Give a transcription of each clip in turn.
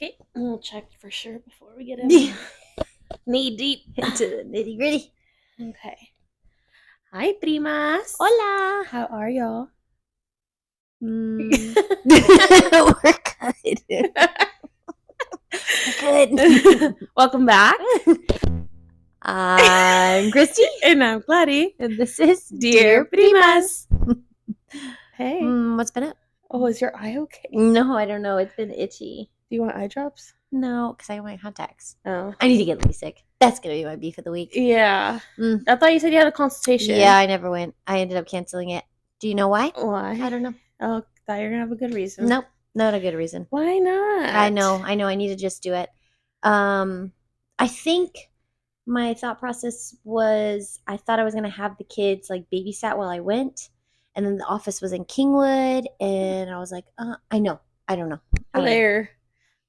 Okay, we'll check for sure before we get in knee deep into the nitty gritty. Okay. Hi, primas. Hola. How are y'all? We're good. We're good. Welcome back. I'm Kristi. And I'm Clari. And this is Dear Primas. Hey. What's been up? Oh, is your eye okay? No, I don't know. It's been itchy. Do you want eye drops? No, because I have my contacts. Oh. I need to get LASIK. That's going to be my beef of the week. Yeah. I thought you said you had a consultation. Yeah, I never went. I ended up canceling it. Do you know why? Why? I don't know. Oh, thought you were going to have a good reason. Nope. Not a good reason. Why not? I know. I need to just do it. I think my thought process was I thought I was going to have the kids like babysat while I went. And then the office was in Kingwood. And I was like, I know. I don't know. There.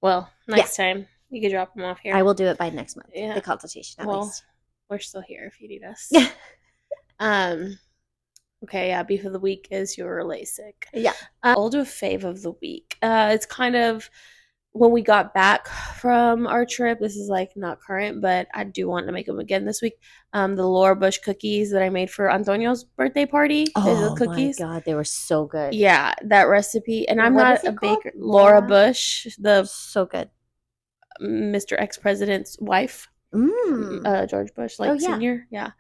Well, next time you can drop them off here. I will do it by next month. Yeah. The consultation at least. We're still here if you need us. Okay, yeah, beef of the week is your LASIK. Yeah. I'll do a fave of the week. It's kind of when we got back from our trip. This is like not current, but I do want to make them again this week. The Laura Bush cookies that I made for Antonio's birthday party. Oh my God, they were so good. Yeah, that recipe. And I'm not a baker. Laura Bush, so good. Mr. Ex-President's wife. George Bush, Senior. Yeah.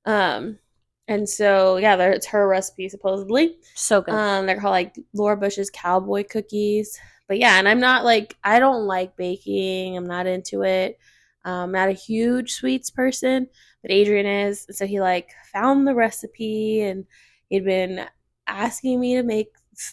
And so, yeah, it's her recipe, supposedly. So good. They're called, like, Laura Bush's cowboy cookies. But, yeah, and I'm not, like, I don't like baking. I'm not into it. I'm not a huge sweets person, but Adrian is. And so he, like, found the recipe, and he'd been asking me to make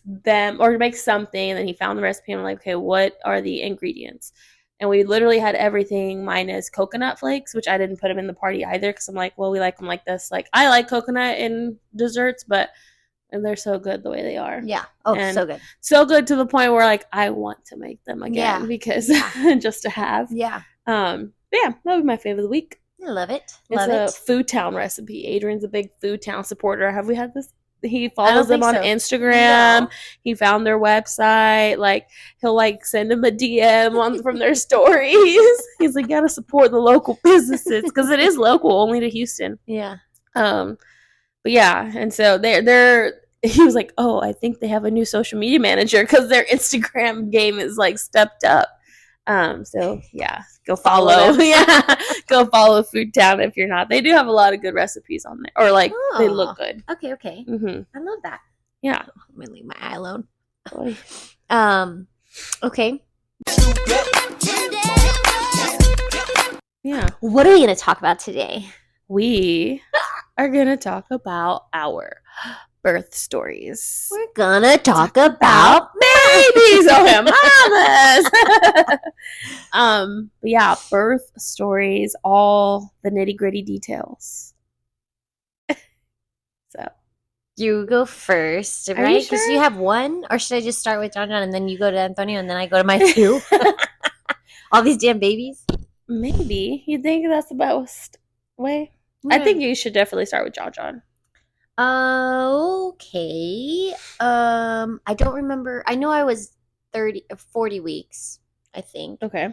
them, or to make something, and then he found the recipe, and I'm like, okay, what are the ingredients? And we literally had everything minus coconut flakes, which I didn't put them in the party either because I'm like, well, we like them like this. Like, I like coconut in desserts, and they're so good the way they are. Yeah. Oh, and so good. So good to the point where, like, I want to make them again because just to have. Yeah. But yeah, that would be my favorite of the week. I love it. It's a Food Town recipe. Adrian's a big Food Town supporter. Have we had this? He follows them on Instagram. No. He found their website. Like, he'll like send them a DM from their stories. He's like, gotta support the local businesses because it is local, only to Houston. Yeah. But yeah, and so they're. He was like, oh, I think they have a new social media manager because their Instagram game is like stepped up. So yeah, go follow. Yeah, go follow Food Town if you're not. They do have a lot of good recipes on there, or like they look good. Okay. Mm-hmm. I love that. Yeah, I'm gonna leave my eye alone. Okay. Yeah. What are we gonna talk about today? We are gonna talk about our birth stories. We're gonna talk about babies. Okay, mamas. But yeah, birth stories, all the nitty gritty details. So you go first, right? Because you have one, or should I just start with John and then you go to Antonio and then I go to my two? All these damn babies. Maybe you think that's the best way. I think you should definitely start with John. Okay. I don't remember. I know I was 40 weeks, I think. Okay.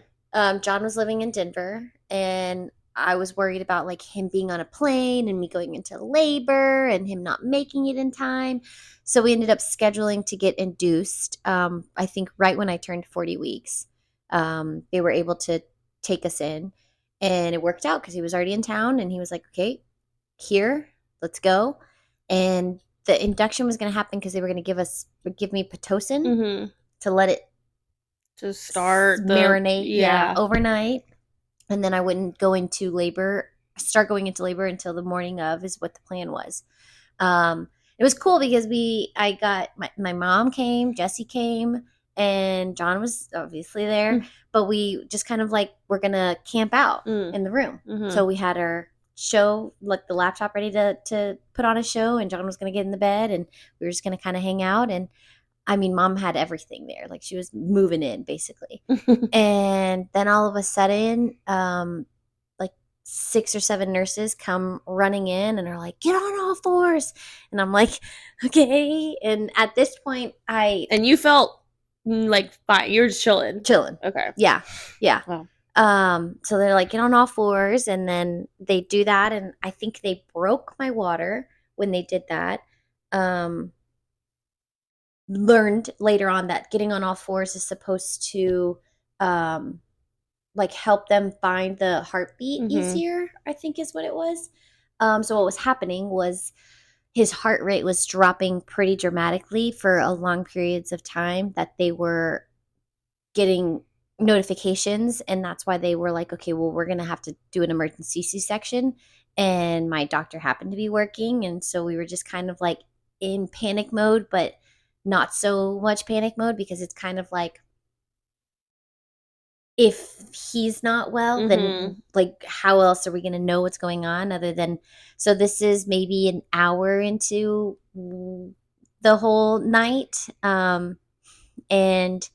John was living in Denver, and I was worried about like him being on a plane and me going into labor and him not making it in time. So we ended up scheduling to get induced. I think right when I turned 40 weeks, they were able to take us in, and it worked out because he was already in town, and he was like, okay, here, let's go. And the induction was going to happen because they were going to give me Pitocin to let it start marinate overnight. And then I wouldn't start going into labor until the morning of is what the plan was. It was cool because I got my mom came, Jesse came, and John was obviously there, but we just kind of like, we're going to camp out in the room. So we had our show, like the laptop ready to put on a show, and John was going to get in the bed, and we were just going to kind of hang out. And I mean, mom had everything there. Like, she was moving in basically. And then all of a sudden, like 6 or 7 nurses come running in and are like, get on all fours. And I'm like, okay. And at this point, and you felt Like, fine, you're just chilling. chilling. Okay. Yeah, yeah. Wow. So they're like, get on all fours, and then they do that, and I think they broke my water when they did that. Um, Learned later on that getting on all fours is supposed to um like help them find the heartbeat Mm-hmm. easier, I think is what it was. So what was happening was his heart rate was dropping pretty dramatically for a long periods of time, that they were getting notifications, and that's why they were like, okay, well, we're gonna have to do an emergency C-section. And my doctor happened to be working, and so we were just kind of like in panic mode, but not so much panic mode, because it's kind of like, if he's not well, Mm-hmm. then like how else are we going to know what's going on other than, so this is maybe an hour into the whole night. And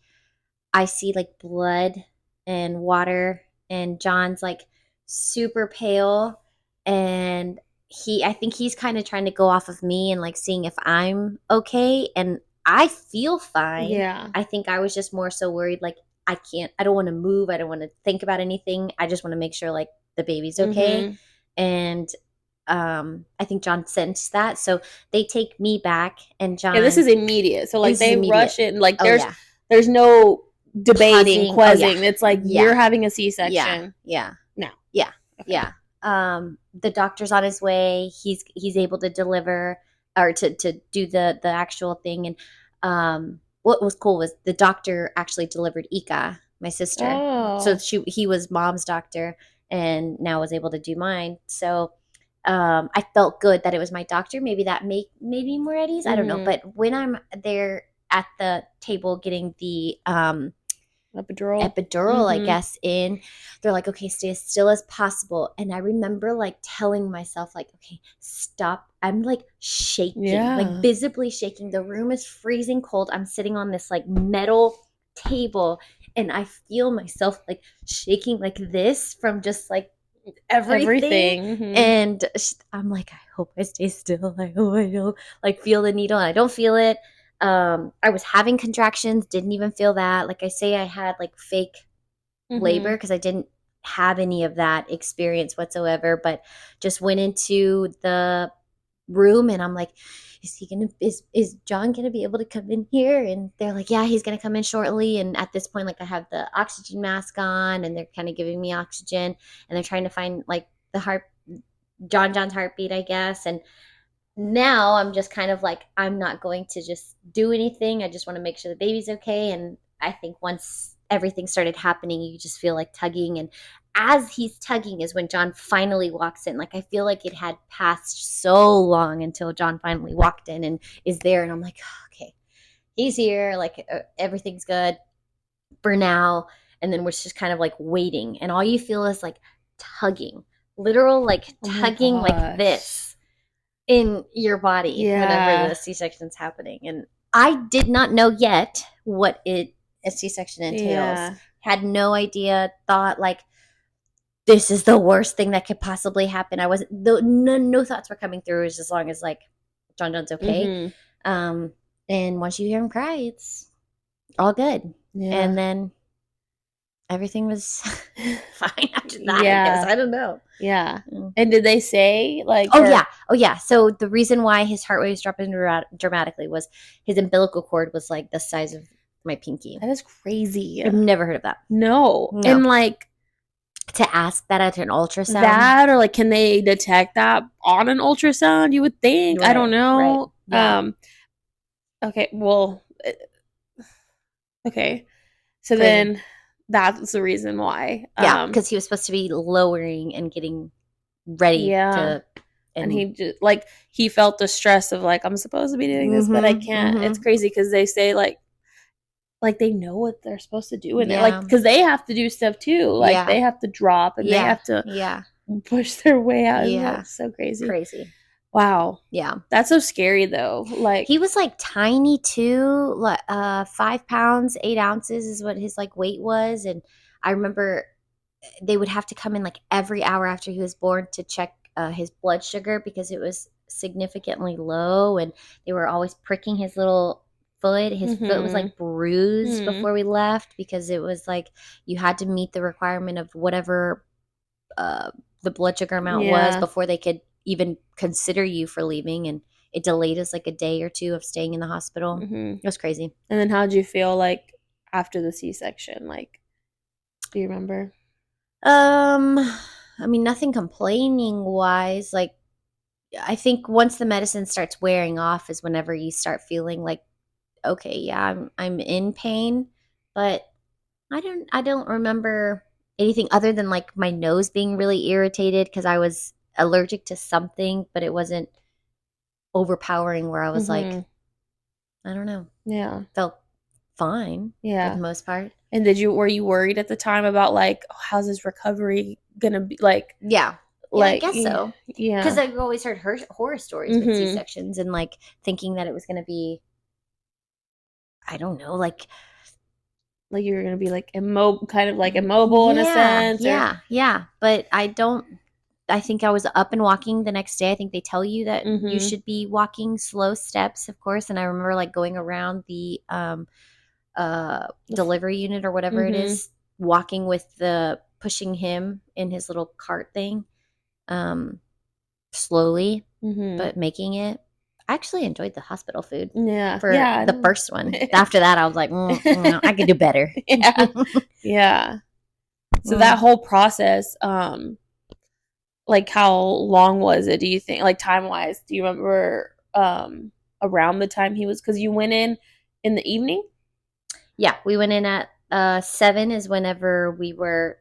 I see like blood and water, and John's like super pale, and I think he's kind of trying to go off of me and like seeing if I'm okay, and I feel fine. Yeah. I think I was just more so worried, like, I don't want to move, I don't want to think about anything, I just want to make sure like the baby's okay. Mm-hmm. And I think John sensed that, so they take me back, and Yeah, this John, is immediate. So like this is they immediate. rush it and like Oh yeah. there's no debating, Pausing. Oh yeah. quizzing. It's like Yeah. you're having a Yeah. C-section. Yeah. No. Yeah. Okay. Yeah. The doctor's on his way. He's able to deliver, or to do the actual thing. And what was cool was the doctor actually delivered Ika, my sister. So Oh. he was mom's doctor, and now was able to do mine. So I felt good that it was my doctor. Maybe that made me more at ease. I don't know. Mm-hmm. But when I'm there at the table getting the Epidural. epidural, I Mm-hmm. guess, in, they're like, okay, stay as still as possible. And I remember like telling myself, like, okay, stop. I'm like shaking, like Yeah. visibly shaking. The room is freezing cold. I'm sitting on this like metal table, and I feel myself like shaking like this from just like everything. Everything. Mm-hmm. And I'm like, I hope I stay still. I hope I don't like feel the needle. And I don't feel it. I was having contractions, didn't even feel that. Like I say, I had like fake labor Mm-hmm. because I didn't have any of that experience whatsoever, but just went into the room, and I'm like, is John gonna be able to come in here? And they're like, yeah, he's gonna come in shortly. And at this point, like, I have the oxygen mask on, and they're kind of giving me oxygen, and they're trying to find like the heart, John's heartbeat, I guess. And now I'm just kind of like, I'm not going to just do anything. I just want to make sure the baby's okay. And I think once everything started happening, you just feel like tugging. And as he's tugging is when John finally walks in. Like, I feel like it had passed so long until John finally walked in and is there. And I'm like, okay, he's here. Like, everything's good for now. And then we're just kind of like waiting. And all you feel is like tugging, literal, like Oh my tugging like gosh. this in your body whenever Yeah. the C-section's happening. And I did not know yet what a C-section entails. Yeah. Had no idea, thought like, this is the worst thing that could possibly happen. I wasn't, no thoughts were coming through, as long as like John's okay. Mm-hmm. Um and once you hear him cry, it's all good. Yeah. And then everything was fine after that, I guess. Yeah. I don't know. Yeah. Mm. And did they say like Oh or yeah, oh yeah. So the reason why his heart rate was dropping dramatically was his umbilical cord was like the size of my pinky. that is crazy. I've never heard of that. No. No. And like To ask that at an ultrasound. that or like can they detect that on an ultrasound? You would think. I don't Right. know. Yeah. Okay, well okay. So Crazy. then that's the reason why. Yeah, because he was supposed to be lowering and getting ready Yeah. to, And he just like he felt the stress of like I'm supposed to be doing this, but I can't. It's crazy because they say like they know what they're supposed to do in there, like Yeah. because they have to do stuff too. Like Yeah. they have to drop and they Yeah. have to Yeah. push their way out. Yeah. That's so crazy. Crazy. Wow, Yeah. that's so scary though. Like He was like tiny too, like 5 pounds, 8 ounces is what his like weight was. And I remember they would have to come in like every hour after he was born to check his blood sugar because it was significantly low, and they were always pricking his little foot. His foot was Mhm. like bruised Mhm. before we left because it was like you had to meet the requirement of whatever uh, the blood sugar amount was Yeah. before they could even consider you for leaving. And it delayed us like a day or two of staying in the hospital. Mhm. It was crazy. And then how'd you feel like after the C-section? Like, do you remember? Um, I mean, nothing complaining wise. Like, I think once the medicine starts wearing off is whenever you start feeling like, okay, yeah, I'm in pain, but I don't remember anything other than like my nose being really irritated because I was allergic to something, but it wasn't overpowering where I was like, Mhm. I don't know, Yeah. felt fine for the Yeah. most part. And were you worried at the time about like, oh, how's his recovery gonna be like Yeah. Yeah, I like guess so. Because yeah. I've always heard horror stories with C Mhm. sections and like thinking that it was going to be, I don't know, like, Like you were gonna be like immobile, kind of like immobile in a yeah, sense, or yeah, yeah. But I think I was up and walking the next day. I think they tell you that you mhm. should be walking slow steps, of course. And I remember like going around the delivery unit or whatever it Mhm. is, walking with the pushing him in his little cart thing, um, slowly, Mhm. but making it. I actually enjoyed the hospital food Yeah. for Yeah. the first one. After that, I was like, I could do better. Yeah. Yeah. So that Mm. whole process, like how long was it, do you think? Like time-wise, do you remember around the time he was, because you went in the evening? Yeah, we went in at 7 is whenever we were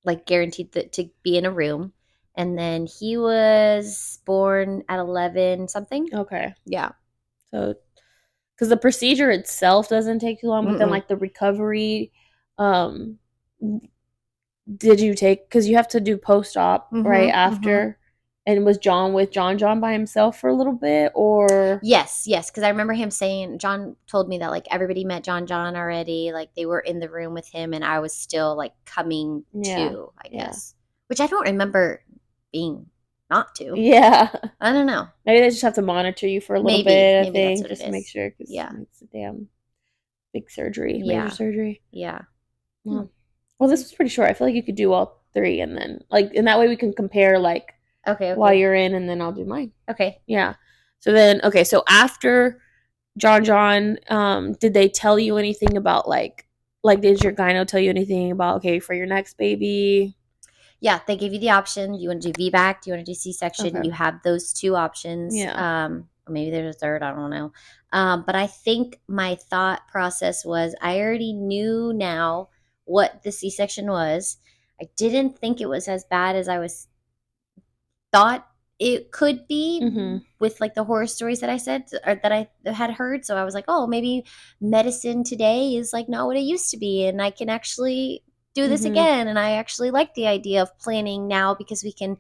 like guaranteed to be in a room, and then he was born at 11 something. Okay. Yeah. So because the procedure itself doesn't take too long, but then Mm-mm. like the recovery, um did you take, because you have to do post-op right Mm-hmm. Mm-hmm. after, and was John with John by himself for a little bit, or Yes, yes, because I remember him saying, John told me that like everybody met John already, like they were in the room with him, and I was still like coming yeah, to, I yeah, guess, which I don't remember being not to. yeah. I don't know. Maybe they just have to monitor you for a little Maybe, bit, I maybe that's think, what it just to make is. sure, because Yeah, it's a damn big surgery, major yeah, surgery. yeah. Hmm. Well, well, this was pretty short. I feel like you could do all three, and then like, and that way we can compare like Okay, while okay, you're in, and then I'll do mine. okay. Yeah. So then, okay, so after John, did they tell you anything about like did your gyno tell you anything about, okay, for your next baby? Yeah, they give you the option. Do you want to do VBAC? Do you want to do C-section? Okay. You have those two options. Yeah. Or maybe there's a third. I don't know. But I think my thought process was I already knew now what the C-section was. I didn't think it was as bad as I was thought it could be Mhm. with like the horror stories that I said or that I had heard. So I was like, oh, maybe medicine today is like not what it used to be, and I can actually do this Mhm. again. And I actually like the idea of planning now because we can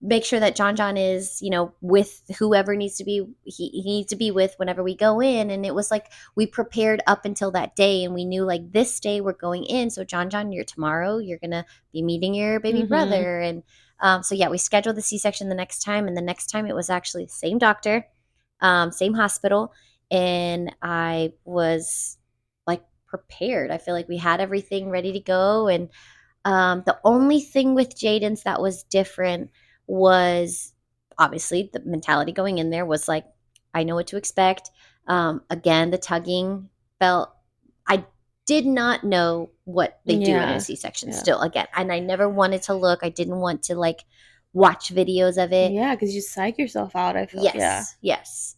make sure that John is, with whoever he needs to be with whenever we go in. And it was like we prepared up until that day, and we knew like this day we're going in. So John, you're tomorrow. You're gonna be meeting your baby Mhm. brother, and so yeah, we scheduled the C-section the next time, and the next time it was actually the same doctor, same hospital, and I was like prepared. I feel like we had everything ready to go, and the only thing with Jaden's that was different was obviously the mentality going in there was like, I know what to expect. Again, the tugging felt, I did not know what they do in a Yeah. C-section Yeah. still again. And I never wanted to look, I didn't want to like watch videos of it. Yeah, because you psych yourself out, I felt. Yeah. Yes, yes.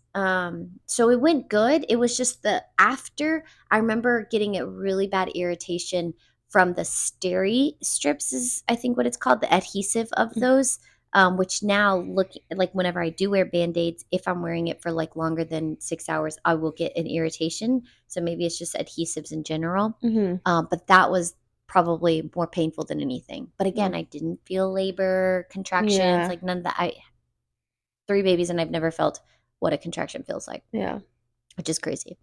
So it went good. It was just the after I remember getting a really bad irritation from the steri strips is I think what it's called, the adhesive of those. Which now look like whenever I do wear band-aids, if I'm wearing it for like longer than 6 hours, I will get an irritation. So maybe it's just adhesives in general. Mhm. But that was probably more painful than anything. But again, Mm. I didn't feel labor, contractions, Yeah. like none of that. I 3 babies and I've never felt what a contraction feels like, Yeah. which is crazy.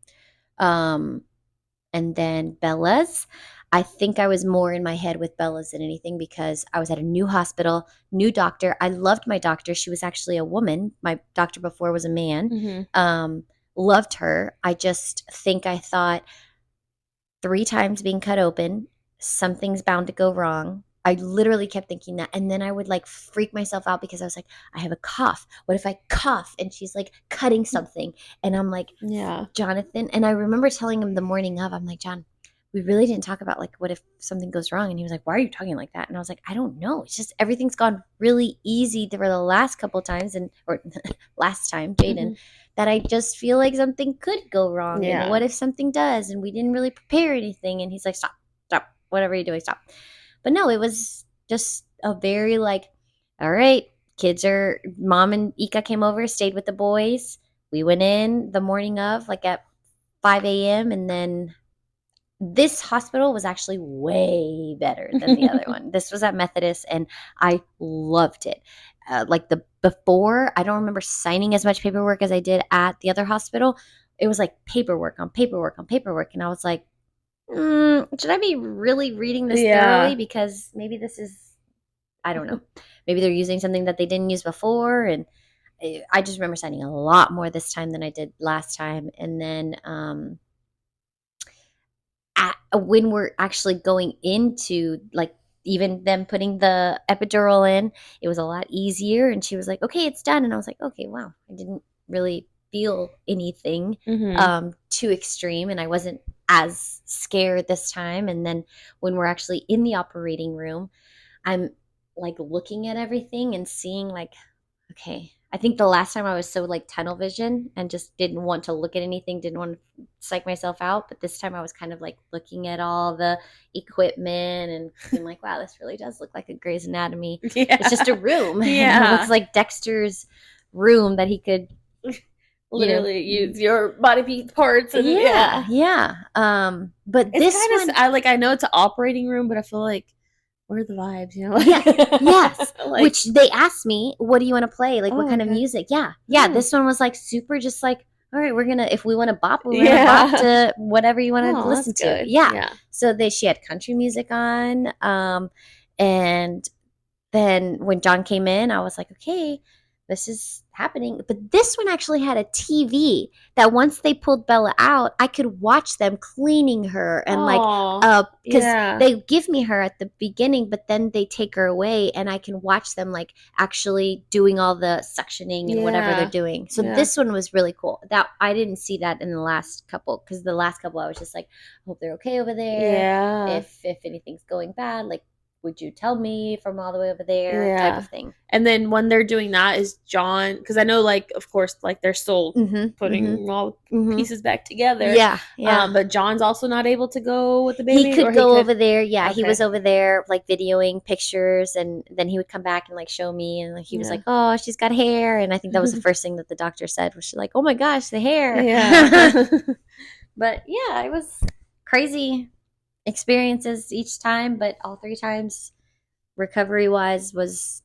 Um, and then Bella's, I think I was more in my head with Bella's than anything because I was at a new hospital, new doctor. I loved my doctor. She was actually a woman. My doctor before was a man. Mhm. Um, loved her. I just think I thought 3 times being cut open, something's bound to go wrong. I literally kept thinking that. And then I would like freak myself out because I was like, I have a cough. What if I cough and she's like cutting something? And I'm like, Yeah. Jonathan. And I remember telling him the morning of, I'm like, John, we really didn't talk about like what if something goes wrong. And he was like, why are you talking like that? And I was like, I don't know. It's just everything's gone really easy for the last couple times or last time, Jaden, Hmm. that I just feel like something could go wrong. And Yeah. what if something does? And we didn't really prepare anything. And he's like, stop, stop, whatever you're doing, stop. But no, it was just a very like, all right, kids are, mom and Ika came over, stayed with the boys. We went in the morning of, like at 5 a.m. And then this hospital was actually way better than the other one. This was at Methodist, and I loved it. Like the before, I don't remember signing as much paperwork as I did at the other hospital. It was like paperwork on paperwork on paperwork, and I was like, should I be really reading this thoroughly? Yeah. Because maybe this is, I don't know, maybe they're using something that they didn't use before, and I just remember signing a lot more this time than I did last time, and then when we're actually going into like even them putting the epidural in, it was a lot easier. And she was like, okay, it's done. And I was like, okay, wow, I didn't really feel anything Hmm. too extreme, and I wasn't as scared this time. And then when we're actually in the operating room, I'm like looking at everything and seeing like, okay, I think the last time I was so like tunnel vision and just didn't want to look at anything, didn't want to psych myself out. But this time I was kind of like looking at all the equipment and being like, wow, this really does look like a Grey's Anatomy. It's just a Yeah. room and it looks Yeah. like Dexter's room that he could, you Literally know, use your body parts and yeah, yeah. yeah. But It's this kind of one, I know it's an operating room, but I feel like where are the vibes, you know? yeah, yes. Like like Which they asked me, what do you want to play? Like, what oh, kind of okay. music? Yeah, yeah. Oh. This one was like super, just like, all right, we're gonna, if we want to bop, we're gonna bop Yeah. to whatever you want to Oh, that's listen to. good. Yeah. Yeah. So she had country music on, and then when John came in, I was like, okay, this is happening. But this one actually had a TV that once they pulled Bella out, I could watch them cleaning her and like, Oh. because Yeah. they give me her at the beginning, but then they take her away and I can watch them like actually doing all the suctioning and whatever they're Yeah. doing. So Yeah. this one was really cool. That I didn't see that in the last couple, because the last couple I was just like, I hope they're okay over there. Yeah. If anything's going bad, like, would you tell me from all the way over there, type of Yeah. thing. And then when they're doing that is John, because I know like of course like they're still Mm-hmm. Mm-hmm. putting all Mm-hmm. pieces back together. Yeah, yeah. But John's also not able to go with the He baby, or could he go could. over there. Yeah, he was Okay. over there like videoing pictures, and then he would come back and like show me, and like he was Yeah. like, "Oh, she's got hair," and I think that was the first thing that the doctor said, was she like, "Oh my gosh, the hair." Yeah. But yeah, it was crazy experiences each time, but all 3 times recovery wise was,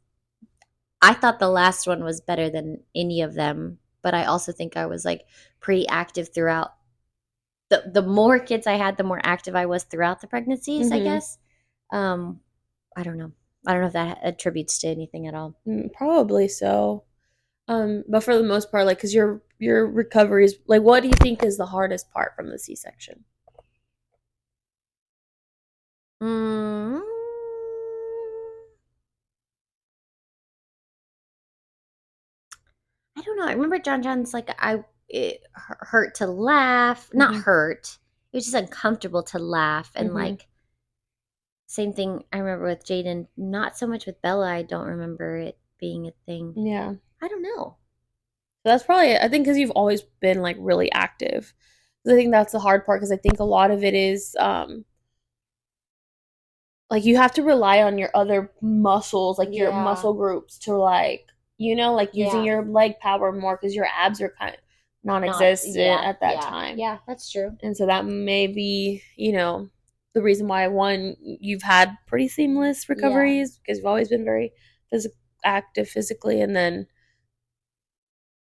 I thought the last one was better than any of them, but I also think I was like pretty active throughout. The more kids I had, the more active I was throughout the pregnancies, I Hmm. guess. Um, I don't know. I don't know if that attributes to anything at all. Probably so. But for the most part, like, cause your recovery is like, what do you think is the hardest part from the C-section? Mm, I don't know. I remember John's like, it hurt to laugh, not Hmm. hurt. It was just uncomfortable to laugh, and Hmm. like same thing I remember with Jaden. Not so much with Bella. I don't remember it being a thing. Yeah. I don't know. So that's probably it. I think because you've always been like really active. 'Cause I think that's the hard part because I think a lot of it is like you have to rely on your other muscles, like your Yeah. muscle groups to like, like using Yeah. your leg power more because your abs are kind of Not. non-existent Yeah. at that Yeah. time. Yeah. That's true. And so that may be, the reason why one you've had pretty seamless Yeah. recoveries because you've always been very active physically, and then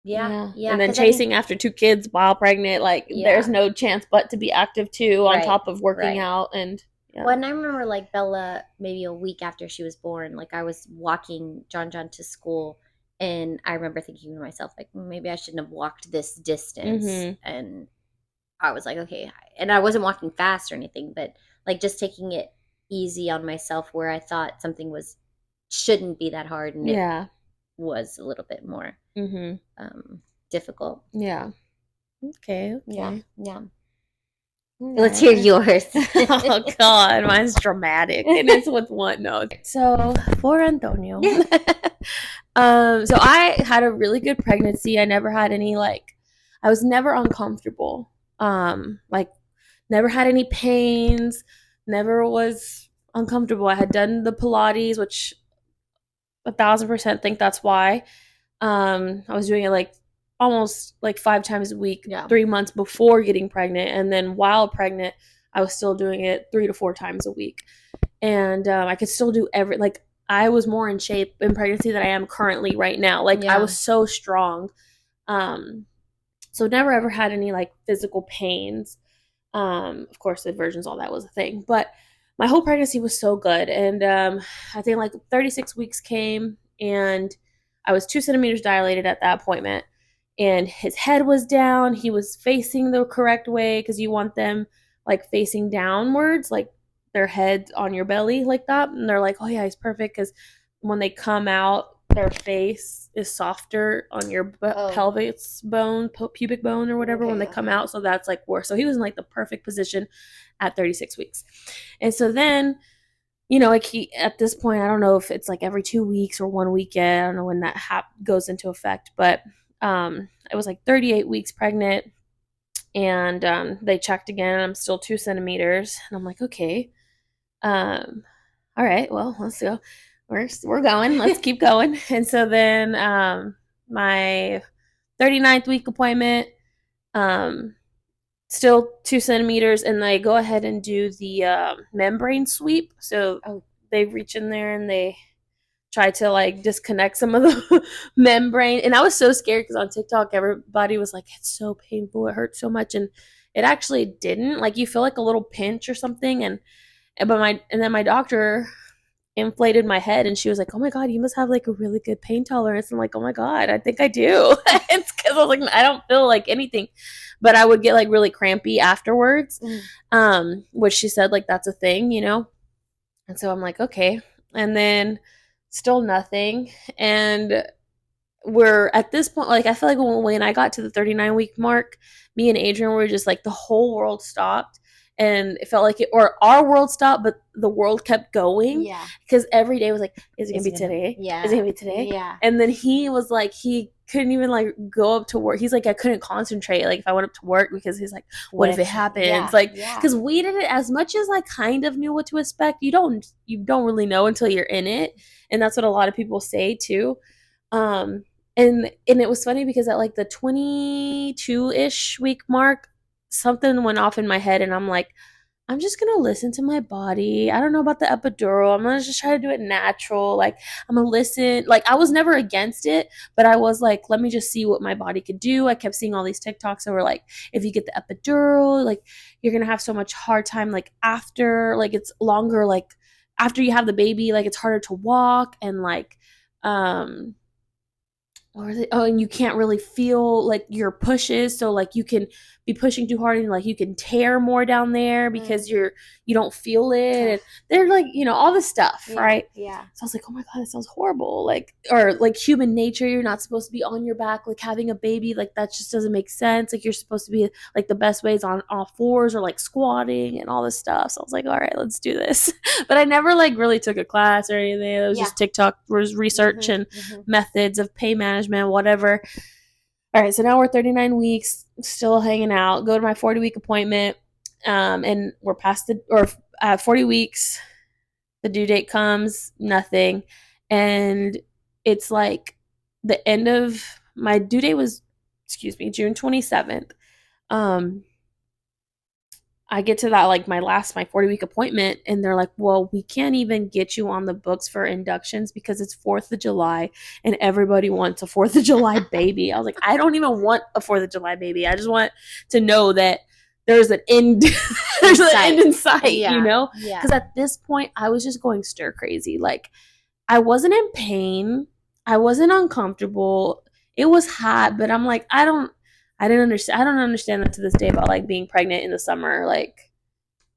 Yeah. yeah, Yeah. and then Because I mean, chasing after two kids while pregnant, like there's yeah. no chance but to be active too on Right. top of working Right. out and yeah. Well, and I remember like Bella, maybe a week after she was born, like I was walking John to school, And I remember thinking to myself, like, maybe I shouldn't have walked this distance. Mhm. And I was like, okay. And I wasn't walking fast or anything, but like just taking it easy on myself where I thought something shouldn't be that hard. And it Yeah. was a little bit more Mhm. difficult. Yeah. Okay. Yeah. Okay. Yeah. All Let's hear right. yours. Oh God, mine's dramatic, and it's with one note. So for Antonio, so I had a really good pregnancy. I never had any I was never uncomfortable. Like never had any pains. Never was uncomfortable. I had done the Pilates, which 1,000% think that's why. I was doing it almost 5 times a week, Yeah. 3 months before getting pregnant, and then while pregnant, I was still doing it 3 to 4 times a week, and I could still do I was more in shape in pregnancy than I am currently right now. I Yeah. was so strong, um, so never ever had any physical pains. Of course, aversions, all that was a thing, but my whole pregnancy was so good. And I think 36 weeks came, and I was 2 centimeters dilated at that appointment. And his head was down. He was facing the correct way because you want them facing downwards, like their head on your belly, like that. And they're like, oh, yeah, he's perfect because when they come out, their face is softer on your pelvis bone, pubic bone, or whatever when they come out. So that's worse. So he was in the perfect position at 36 weeks. And so then, he at this point, I don't know if it's every 2 weeks or one weekend. I don't know when that goes into effect, but it was 38 weeks pregnant, and they checked again. I'm still 2 centimeters, and I'm like, okay, all right, well, let's go. We're going. Let's keep going. And so then my 39th week appointment, um, still 2 centimeters, and they go ahead and do the membrane sweep. So they reach in there and they try to disconnect some of the membrane. And I was so scared because on TikTok everybody was like, it's so painful, it hurts so much, and it actually didn't. You feel a little pinch or something, and then my doctor inflated my head, and she was like, oh my God, you must have a really good pain tolerance. I'm like, oh my God, I think I do. It's because I was I don't feel anything, but I would get really crampy afterwards. Which she said that's a thing, and so I'm like, okay. And then still nothing. And we're at this point, I feel when I got to the 39-week mark, me and Adrian were just the whole world stopped. And it felt or our world stopped, but the world kept going. Yeah. Because every day was is it gonna be today? Yeah. Is it gonna be today? Yeah. And then he was he couldn't even go up to work. He's I couldn't concentrate if I went up to work, because he's what if it happens? Because we didn't, as much as I kind of knew what to expect, you don't really know until you're in it. And that's what a lot of people say too. And it was funny because at the 22-ish week mark, something went off in my head, and I'm like, I'm just gonna listen to my body. I don't know about the epidural. I'm gonna just try to do it natural. I'm gonna listen. I was never against it, but I was let me just see what my body could do. I kept seeing all these TikToks that were if you get the epidural, you're gonna have so much hard time after, it's longer, after you have the baby, it's harder to walk, and um or and you can't really feel your pushes, so you can be pushing too hard, and you can tear more down there because you don't feel it, and they're all this stuff, right? Yeah. So I was oh my God, that sounds horrible. Or human nature, you're not supposed to be on your back having a baby, that just doesn't make sense. You're supposed to be the best ways on all fours, or squatting and all this stuff. So I was all right, let's do this. But I never really took a class or anything. It was just TikTok research and methods of pain management, whatever. All right, so now we're 39 weeks, still hanging out. Go to my 40-week appointment, and we're past 40 weeks. The due date comes, nothing. And it's the end of my due date was, June 27th. I get to that my 40-week appointment, and they're well, we can't even get you on the books for inductions because it's 4th of July and everybody wants a 4th of July baby. I was I don't even want a 4th of July baby. I just want to know that there's an end there's an end in sight, because at this point I was just going stir crazy. I wasn't in pain. I wasn't uncomfortable. It was hot, but I'm like, I didn't understand. I don't understand that to this day about like being pregnant in the summer. Like,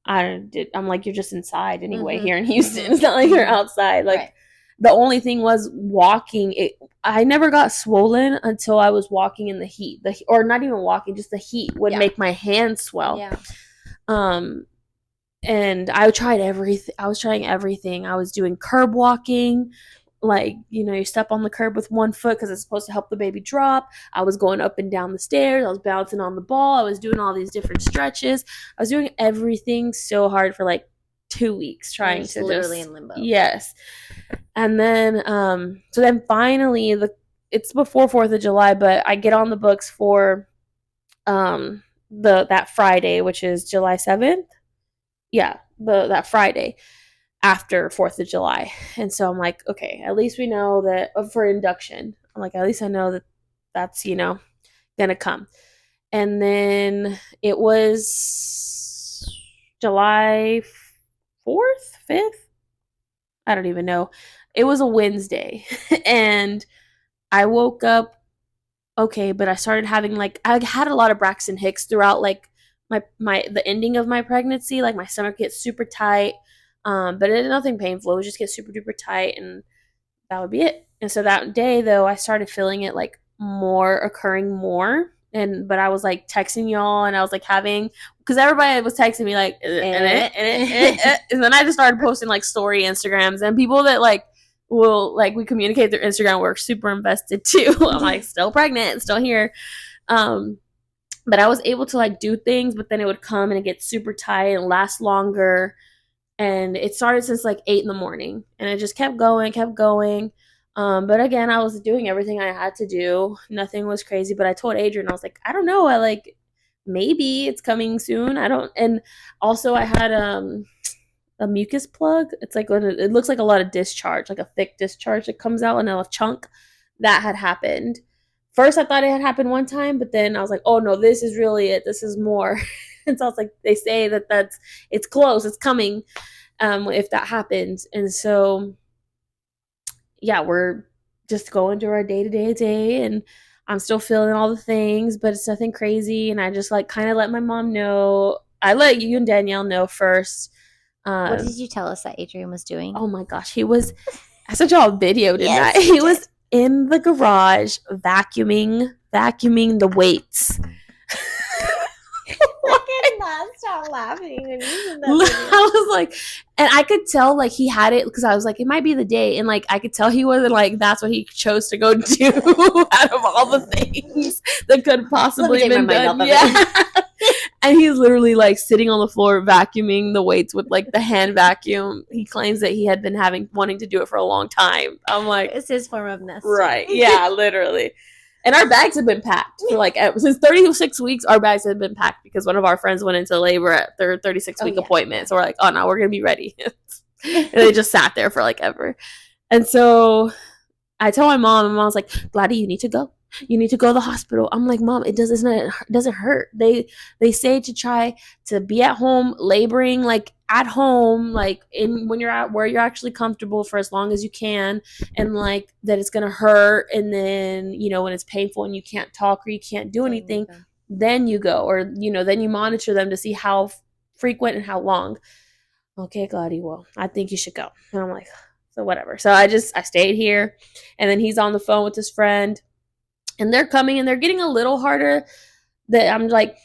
I'm like, you're just inside anyway Mm-hmm. here in Houston. Mm-hmm. It's not like you're Mm-hmm. outside. Like, Right. the only thing was walking. I never got swollen until I was walking in the heat. Or not even walking, just the heat would Yeah. make my hands swell. Yeah. Um, and I tried everything. I was trying everything. I was doing curb walking, like, you step on the curb with one foot because it's supposed to help the baby drop. I was going up and down the stairs. I was bouncing on the ball. I was doing all these different stretches. I was doing everything so hard for like 2 weeks And you're trying just to literally just, in limbo. yes. And then so then finally it's before 4th of July, but I get on the books for that Friday, which is July 7th. Yeah, that Friday after 4th of July. And so I'm like, okay, at least we know that for induction. I'm like, at least I know that that's, gonna come. And then it was July 4th, 5th. I don't even know. It was a Wednesday. And I woke up okay, but I started having like I had a lot of Braxton Hicks throughout like my the ending of my pregnancy. Like my stomach gets super tight, but it nothing painful. It would just get super duper tight, and that would be it. And so that day though, I started feeling it like more occurring more. But I was like texting y'all, and I was like having because everybody was texting me like and then I just started posting like story Instagrams, and people that like will like we communicate through Instagram were super invested too. I'm like still pregnant, still here. Um, but I was able to like do things, but then it would come and it gets super tight and last longer. And it started since like 8 in the morning, and it just kept going, kept going. But again, I was doing everything I had to do. Nothing was crazy. But I told Adrian, I was like, I don't know. I like maybe it's coming soon. I don't. And also, I had a mucus plug. It's like it looks like a lot of discharge, like a thick discharge that comes out in a chunk. That had happened. First, I thought it had happened one time, but then I was like, oh no, this is really it. This is more. And so I was like, they say that's it's close, it's coming. If that happens, and so yeah, we're just going through our day, and I'm still feeling all the things, but it's nothing crazy. And I just like kind of let my mom know. I let you and Danielle know first. What did um, you tell us that Adrian was doing? Oh my gosh, he was. I sent y'all a video, didn't I? Yes, you He did. was in the garage vacuuming the weights. I cannot stop laughing when you said that video. I was like, and I could tell like he had it because I was like, it might be the day, and like I could tell he wasn't like that's what he chose to go do out of all the things that could possibly been done. Yeah. And he's literally like sitting on the floor vacuuming the weights with like the hand vacuum. He claims that he had been wanting to do it for a long time. I'm like, It's his form of nesting. right. Yeah, literally. And our bags have been packed for like since 36 weeks. Our bags have been packed because one of our friends went into labor at their 36-week appointment. So we're like, oh no, we're gonna be ready. And they just sat there for like ever. And so I tell my mom, and mom's like, Gladys, you need to go. You need to go to the hospital. I'm like, Mom, it doesn't hurt. They say to try to be at home, laboring like at home, like in when you're at where you're actually comfortable for as long as you can, and like that it's gonna hurt, and then when it's painful and you can't talk or you can't do anything, then you go, or then you monitor them to see how frequent and how long. Okay, Gladys, well, I think you should go. And I'm like, so whatever. So I stayed here, and then he's on the phone with his friend, and they're coming, and they're getting a little harder. That I'm like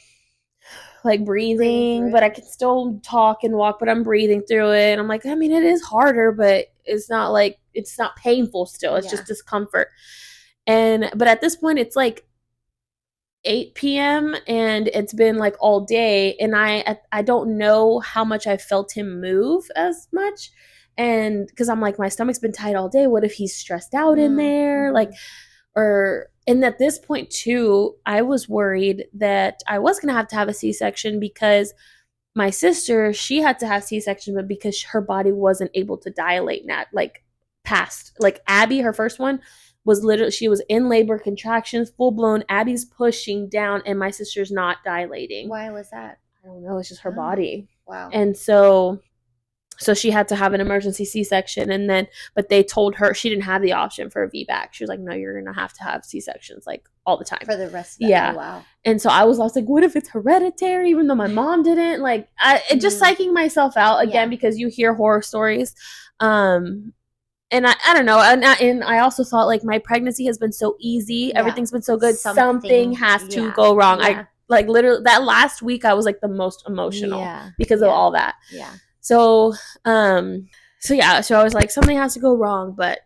breathing, but I can still talk and walk, but I'm breathing through it. And I'm like, I mean, it is harder, but it's not painful still. It's just discomfort. But at this point, it's like 8 p.m. and it's been like all day, and I don't know how much I felt him move as much, and because I'm like, my stomach's been tight all day. What if he's stressed out in there? Like, and at this point too, I was worried that I was gonna have a C-section because my sister, she had to have C-section, but because her body wasn't able to dilate like past like Abby, her first one was literally, she was in labor, contractions, full blown. Abby's pushing down, and my sister's not dilating. Why was that? I don't know. It's just her body. Wow. And so So she had to have an emergency C-section, and then, but they told her she didn't have the option for a VBAC. She was like, no, you're gonna have to have C-sections like all the time for the rest of that. yeah. Oh, wow. And so I was like, what if it's hereditary? Even though my mom didn't, like, just psyching myself out again because you hear horror stories. And I don't know. And I also thought, like, my pregnancy has been so easy. Yeah. Everything's been so good. Something has to go wrong. I, like, literally, that last week, I was, like, the most emotional because of all that. Yeah. So, yeah. So I was like, something has to go wrong, but,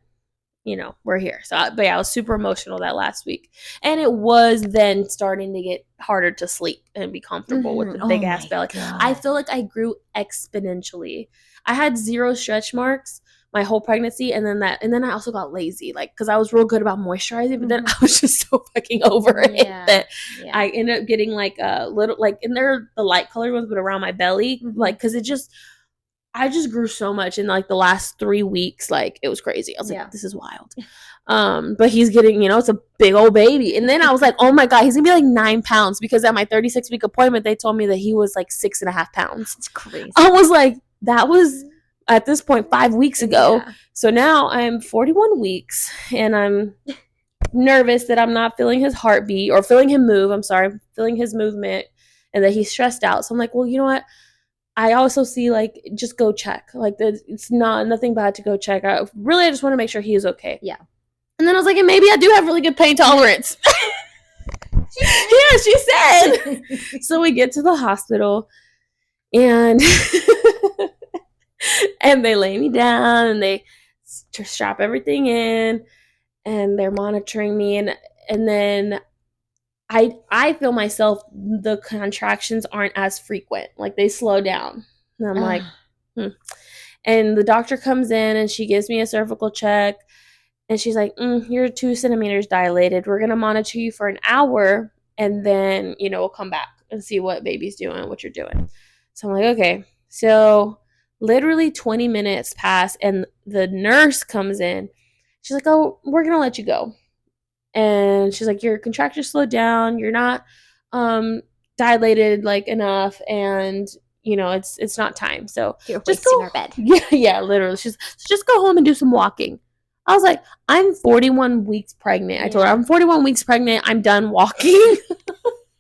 you know, we're here. So, but yeah, I was super emotional that last week. And it was then starting to get harder to sleep and be comfortable with the big ass belly. God. I feel like I grew exponentially. I had 0 stretch marks my whole pregnancy, and then I also got lazy, like, because I was real good about moisturizing, but then I was just so fucking over it that I ended up getting like a little, like, and they're the light colored ones, but around my belly, like, because I just grew so much in like the last 3 weeks, like it was crazy. I was like, this is wild. But he's getting, you know, it's a big old baby, and then I was like, oh my god, he's gonna be like 9 pounds, because at my 36-week appointment they told me that he was like 6.5 pounds. It's crazy. I was like, that was at this point 5 weeks ago. So now I'm 41 weeks and I'm nervous that I'm not feeling his heartbeat or feeling him move. I'm sorry, feeling his movement, and that he's stressed out. So I'm like, well, you know what? I also see, like, just go check. Like, it's nothing bad to go check. I just want to make sure he is okay. Yeah. And then I was like, and maybe I do have really good pain tolerance. Yeah, she said. So we get to the hospital, and and they lay me down and they strap everything in, and they're monitoring me, and then I feel myself, the contractions aren't as frequent, like they slow down, and I'm like, And the doctor comes in and she gives me a cervical check, and she's like, you're 2 centimeters dilated, we're gonna monitor you for an hour, and then, you know, we'll come back and see what baby's doing, what you're doing. So I'm like, okay. So literally 20 minutes pass, and the nurse comes in. She's like, oh, we're gonna let you go. And she's like, your contractions slowed down, you're not dilated like enough, and you know, it's not time, so you're just go our bed. Yeah, literally. She's just go home and do some walking. I was like, I'm 41 weeks pregnant. I told her, I'm 41 weeks pregnant, I'm done walking.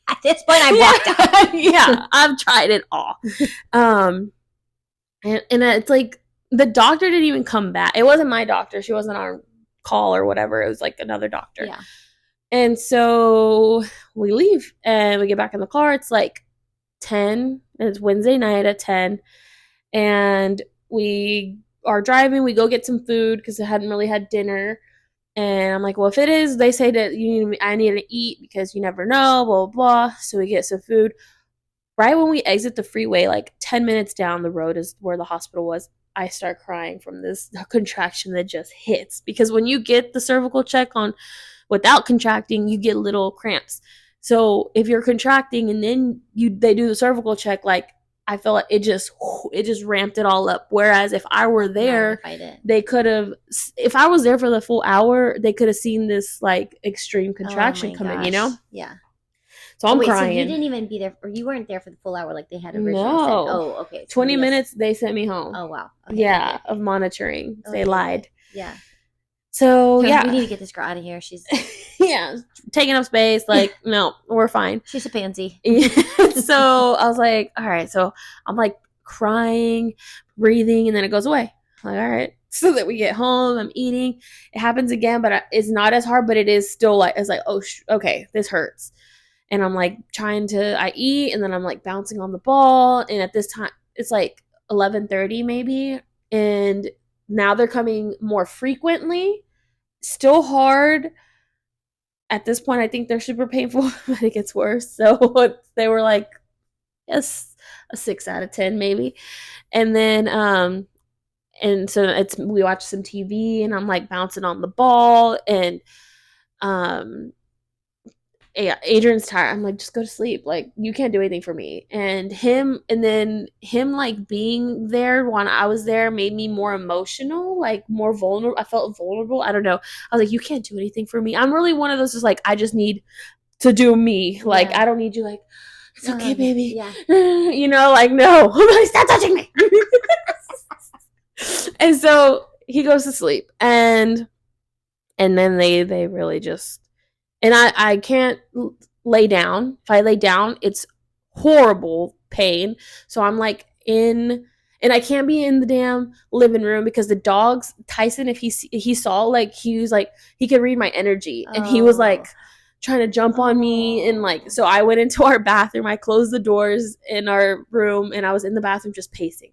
At this point, I walked out. Yeah, I've tried it all. And it's like, the doctor didn't even come back. It wasn't my doctor. She wasn't on call or whatever. It was like another doctor. Yeah. And so we leave and we get back in the car. It's like 10. And it's Wednesday night at 10. And we are driving. We go get some food because I hadn't really had dinner. And I'm like, well, if it is, they say that I need to eat because you never know, blah, blah, blah. So we get some food. Right when we exit the freeway, like 10 minutes down the road is where the hospital was. I start crying from this contraction that just hits. Because when you get the cervical check on without contracting, you get little cramps. So if you're contracting and then they do the cervical check, like, I feel like it just ramped it all up. Whereas if I were there, they could have, if I was there for the full hour, they could have seen this like extreme contraction come in, you know? Yeah. So I'm crying. So you didn't even be there, or you weren't there for the full hour like they had originally said? Oh, okay. So 20 minutes, they sent me home. Oh, wow. Okay, yeah, of monitoring. They lied. Yeah. So, yeah. We need to get this girl out of here. She's yeah, taking up space. Like, no, we're fine. She's a pansy. So I was like, all right. So I'm like crying, breathing, and then it goes away. I'm like, all right. So that we get home, I'm eating. It happens again, but it's not as hard, but it is still like, it's like, oh, okay, this hurts. And I'm like I eat, and then I'm like bouncing on the ball. And at this time, it's like 11:30 maybe. And now they're coming more frequently. Still hard. At this point, I think they're super painful, but it gets worse. So they were like, yes, a 6 out of 10 maybe. And then, and so we watch some TV, and I'm like bouncing on the ball, and yeah, Adrian's tired. I'm like, just go to sleep. Like, you can't do anything for me. And then him like being there when I was there made me more emotional, like more vulnerable. I felt vulnerable. I don't know. I was like, you can't do anything for me. I'm really one of those, just like, I just need to do me. Like, I don't need you, like, it's okay, baby. Yeah. You know, like, no. Stop touching me. And so he goes to sleep, and then they really just, and I can't lay down. If I lay down, it's horrible pain. So I'm like in, and I can't be in the damn living room because the dogs, Tyson, if he saw, like, he was like, he could read my energy, and he was Oh. like trying to jump on me, and like, Oh. so I went into our bathroom, I closed the doors in our room, and I was in the bathroom just pacing,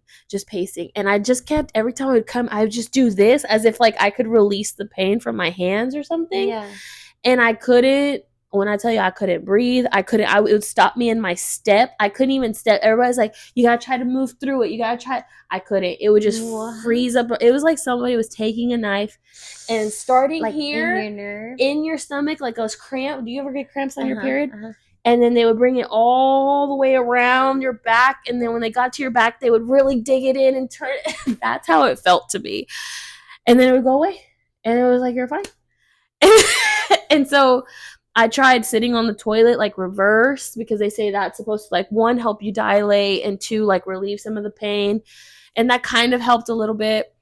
and I just kept, every time I would come, I would just do this as if like I could release the pain from my hands or something, Yeah. and I couldn't. When I tell you I couldn't breathe, I couldn't. It would stop me in my step. I couldn't even step. Everybody's like, "You gotta try to move through it. You gotta try." I couldn't. It would just What? freeze up. It was like somebody was taking a knife and starting Like in here your nerve? in your stomach, like those cramps. Do you ever get cramps on your Uh-huh. period? Uh-huh. And then they would bring it all the way around your back, and then when they got to your back, they would really dig it in and turn it. That's how it felt to me. And then it would go away, and it was like, "You're fine." And so I tried sitting on the toilet like reverse, because they say that's supposed to, like, one, help you dilate, and two, like, relieve some of the pain. And that kind of helped a little bit.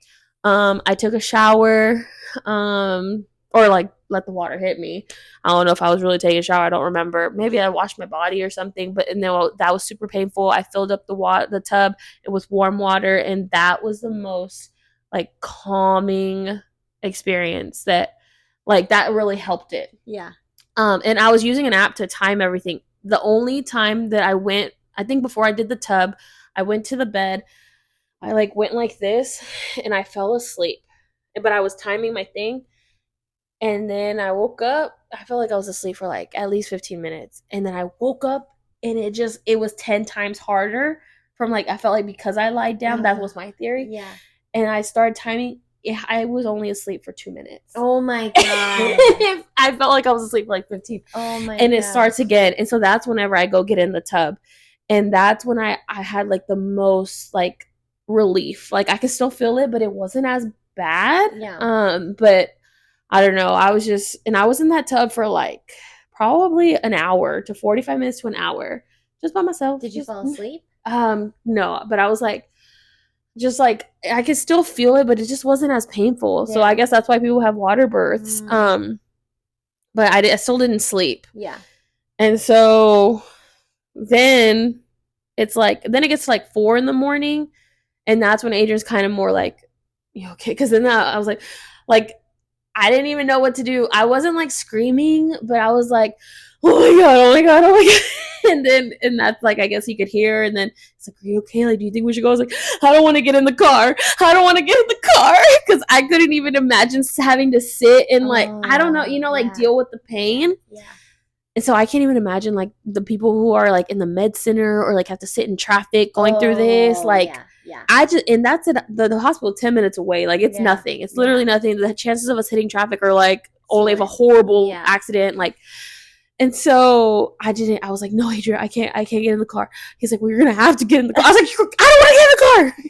I took a shower, or like let the water hit me. I don't know if I was really taking a shower. I don't remember. Maybe I washed my body or something. But, and then that was super painful. I filled up the tub with warm water, and that was the most like calming experience, that like that really helped it. Yeah. And I was using an app to time everything. The only time that I went, I think before I did the tub, I went to the bed. I like went like this, and I fell asleep. But I was timing my thing, and then I woke up. I felt like I was asleep for like at least 15 minutes. And then I woke up, and it was 10 times harder, from like, I felt like because I lied down, that was my theory. Yeah. And I started timing. I was only asleep for 2 minutes. Oh my god. I felt like I was asleep for like 15. Oh my And it gosh. starts again. And so that's whenever I go get in the tub. And that's when I had like the most like relief. Like I could still feel it, but it wasn't as bad. Yeah. But I don't know. I was just, and I was in that tub for like probably an hour to 45 minutes to an hour, just by myself. Did you just, fall asleep? no, but I was like, just like I could still feel it, but it just wasn't as painful. So I guess that's why people have water births. But I still didn't sleep. Yeah. And so then then it gets to like 4 a.m, and that's when Adrian's kind of more like, you okay? Because then I was like I didn't even know what to do. I wasn't like screaming, but I was like, oh my god, oh my god, oh my god. And that's like, I guess he could hear. And then it's like, are you okay? Like, do you think we should go? I was like, I don't want to get in the car. I don't want to get in the car, because I couldn't even imagine having to sit and like, I don't know, like deal with the pain. Yeah. And so I can't even imagine like the people who are like in the med center, or like have to sit in traffic going through this. Like, yeah. I just, and that's it. The hospital 10 minutes away. Like, it's nothing. It's literally nothing. The chances of us hitting traffic are like only if a horrible accident. Like, and so I was like, no, Adrian, I can't get in the car. He's like, well, you're gonna have to get in the car. I was like, I don't want to get in the car.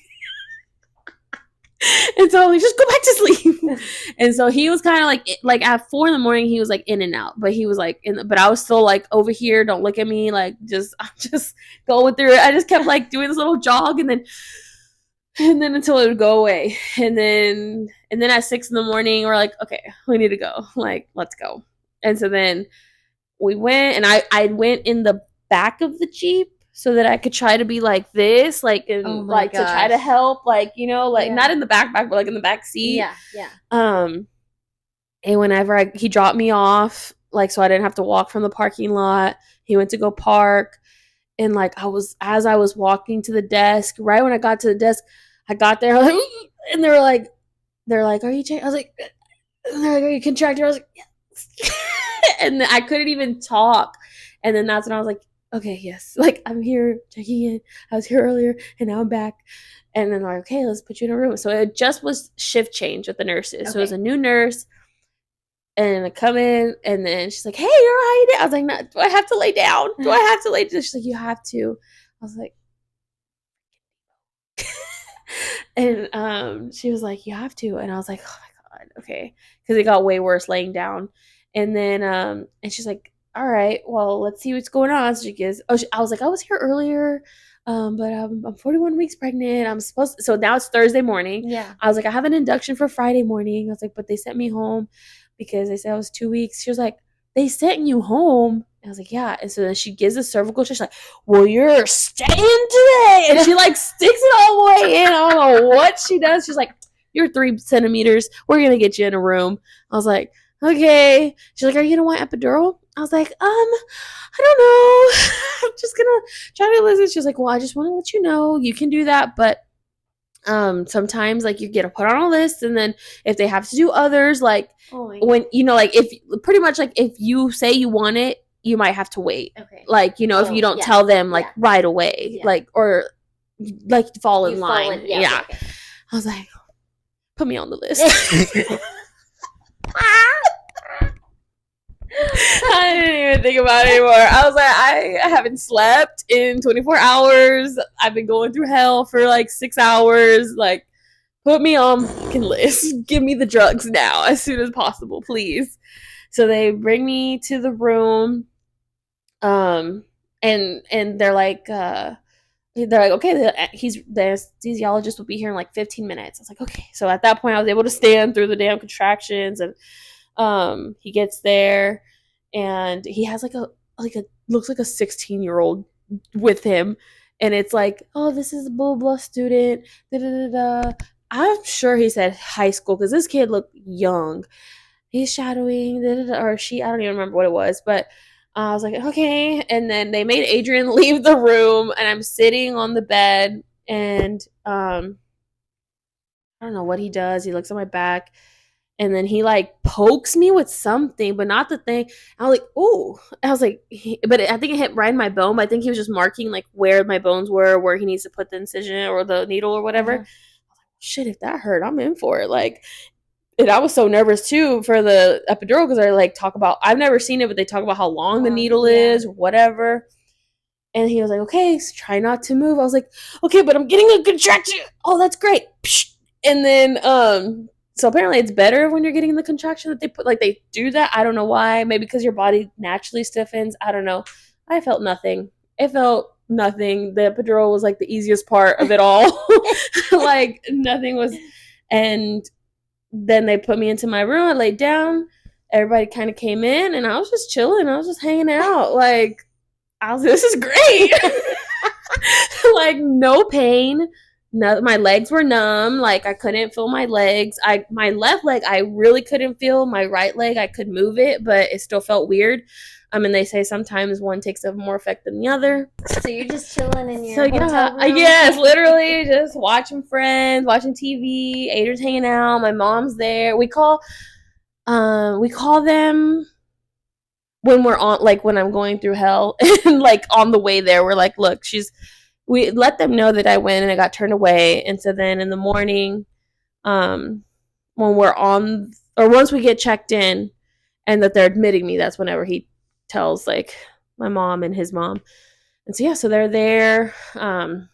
And so like, just go back to sleep. And so he was kind of like at 4 a.m, he was like in and out, but he was like but I was still like over here, don't look at me, like I'm just going through it. I just kept like doing this little jog, and then until it would go away. And then at 6 a.m, we're like, okay, we need to go, like, let's go. And so then we went, and I went in the back of the Jeep so that I could try to be like this, like, and like to try to help, like, like not in the backpack, but like in the back seat. Yeah. And whenever he dropped me off, like, so I didn't have to walk from the parking lot, he went to go park. And like, as I was walking to the desk, right when I got to the desk, I got there, like, and they're like, are you changing? I was like, they're like, are you contracting? I was like, yes. And I couldn't even talk. And then that's when I was like, okay, yes, like, I'm here checking in. I was here earlier, and now I'm back. And then like, okay, let's put you in a room. So it just was shift change with the nurses. Okay. So it was a new nurse. And I come in, and then she's like, hey, you're right. I was like, no, do I have to lay down? Do I have to lay down? She's like, you have to. I was like, and she was like, you have to. And I was like, oh my god, okay, because it got way worse laying down. And then and she's like, all right, well, let's see what's going on. So she goes, I was like, I was here earlier, but I'm 41 weeks pregnant. I'm supposed to, so now it's Thursday morning. Yeah. I was like, I have an induction for Friday morning. I was like, but they sent me home because they said I was 2 weeks. She was like, they sent you home. I was like, yeah. And so then she gives a cervical check. She's like, well, you're staying today. And she like sticks it all the way in. I don't know what she does. She's like, you're 3 centimeters. We're going to get you in a room. I was like, okay. She's like, are you going to want epidural? I was like, I don't know. I'm just gonna try to listen. She was like, well, I just want to let you know you can do that, but sometimes like you get put on a list, and then if they have to do others, like when like if pretty much like if you say you want it, you might have to wait. Okay. Like if you don't tell them like right away, like or like fall in line. Yeah. Okay. I was like, put me on the list. I didn't even think about it anymore. I was like, I haven't slept in 24 hours. I've been going through hell for like 6 hours. Like, put me on the fucking list. Give me the drugs now as soon as possible, please. So they bring me to the room, and they're like, okay, the anesthesiologist will be here in like 15 minutes. I was like, okay. So at that point, I was able to stand through the damn contractions, and he gets there, and he has like a looks like a 16-year-old with him, and it's like, oh, this is a blah blah student. Da, da, da, da. I'm sure he said high school because this kid looked young. He's shadowing, da, da, da, or she. I don't even remember what it was, but I was like, okay. And then they made Adrian leave the room, and I'm sitting on the bed, and I don't know what he does. He looks at my back, and then he like pokes me with something, but not the thing. I was like, "Ooh!" I was like, but I think it hit right in my bone. But I think he was just marking like where my bones were, where he needs to put the incision or the needle or whatever. Uh-huh. Shit, if that hurt, I'm in for it. Like, and I was so nervous too for the epidural because I like talk about. I've never seen it, but they talk about how long the needle is, whatever. And he was like, "Okay, so try not to move." I was like, "Okay, but I'm getting a contraction." Oh, that's great. And then so apparently it's better when you're getting the contraction that they put, like they do that. I don't know why. Maybe because your body naturally stiffens. I don't know. I felt nothing. It felt nothing. The epidural was like the easiest part of it all. Like nothing was. And then they put me into my room. I laid down. Everybody kind of came in, and I was just chilling. I was just hanging out. Like I was. This is great. Like no pain. No, my legs were numb. Like I couldn't feel my legs. My left leg I really couldn't feel. My right leg I could move it, but it still felt weird. And they say sometimes one takes a more effect than the other. So you're just chilling in your hotel room? Yes, literally just watching Friends, watching TV. Adrian's hanging out. My mom's there. We call them when we're on, like when I'm going through hell, and like on the way there, we're like, look, we let them know that I went and I got turned away. And so then in the morning, when we're on, or once we get checked in and that they're admitting me, that's whenever he tells like my mom and his mom. And so, yeah, so they're there. And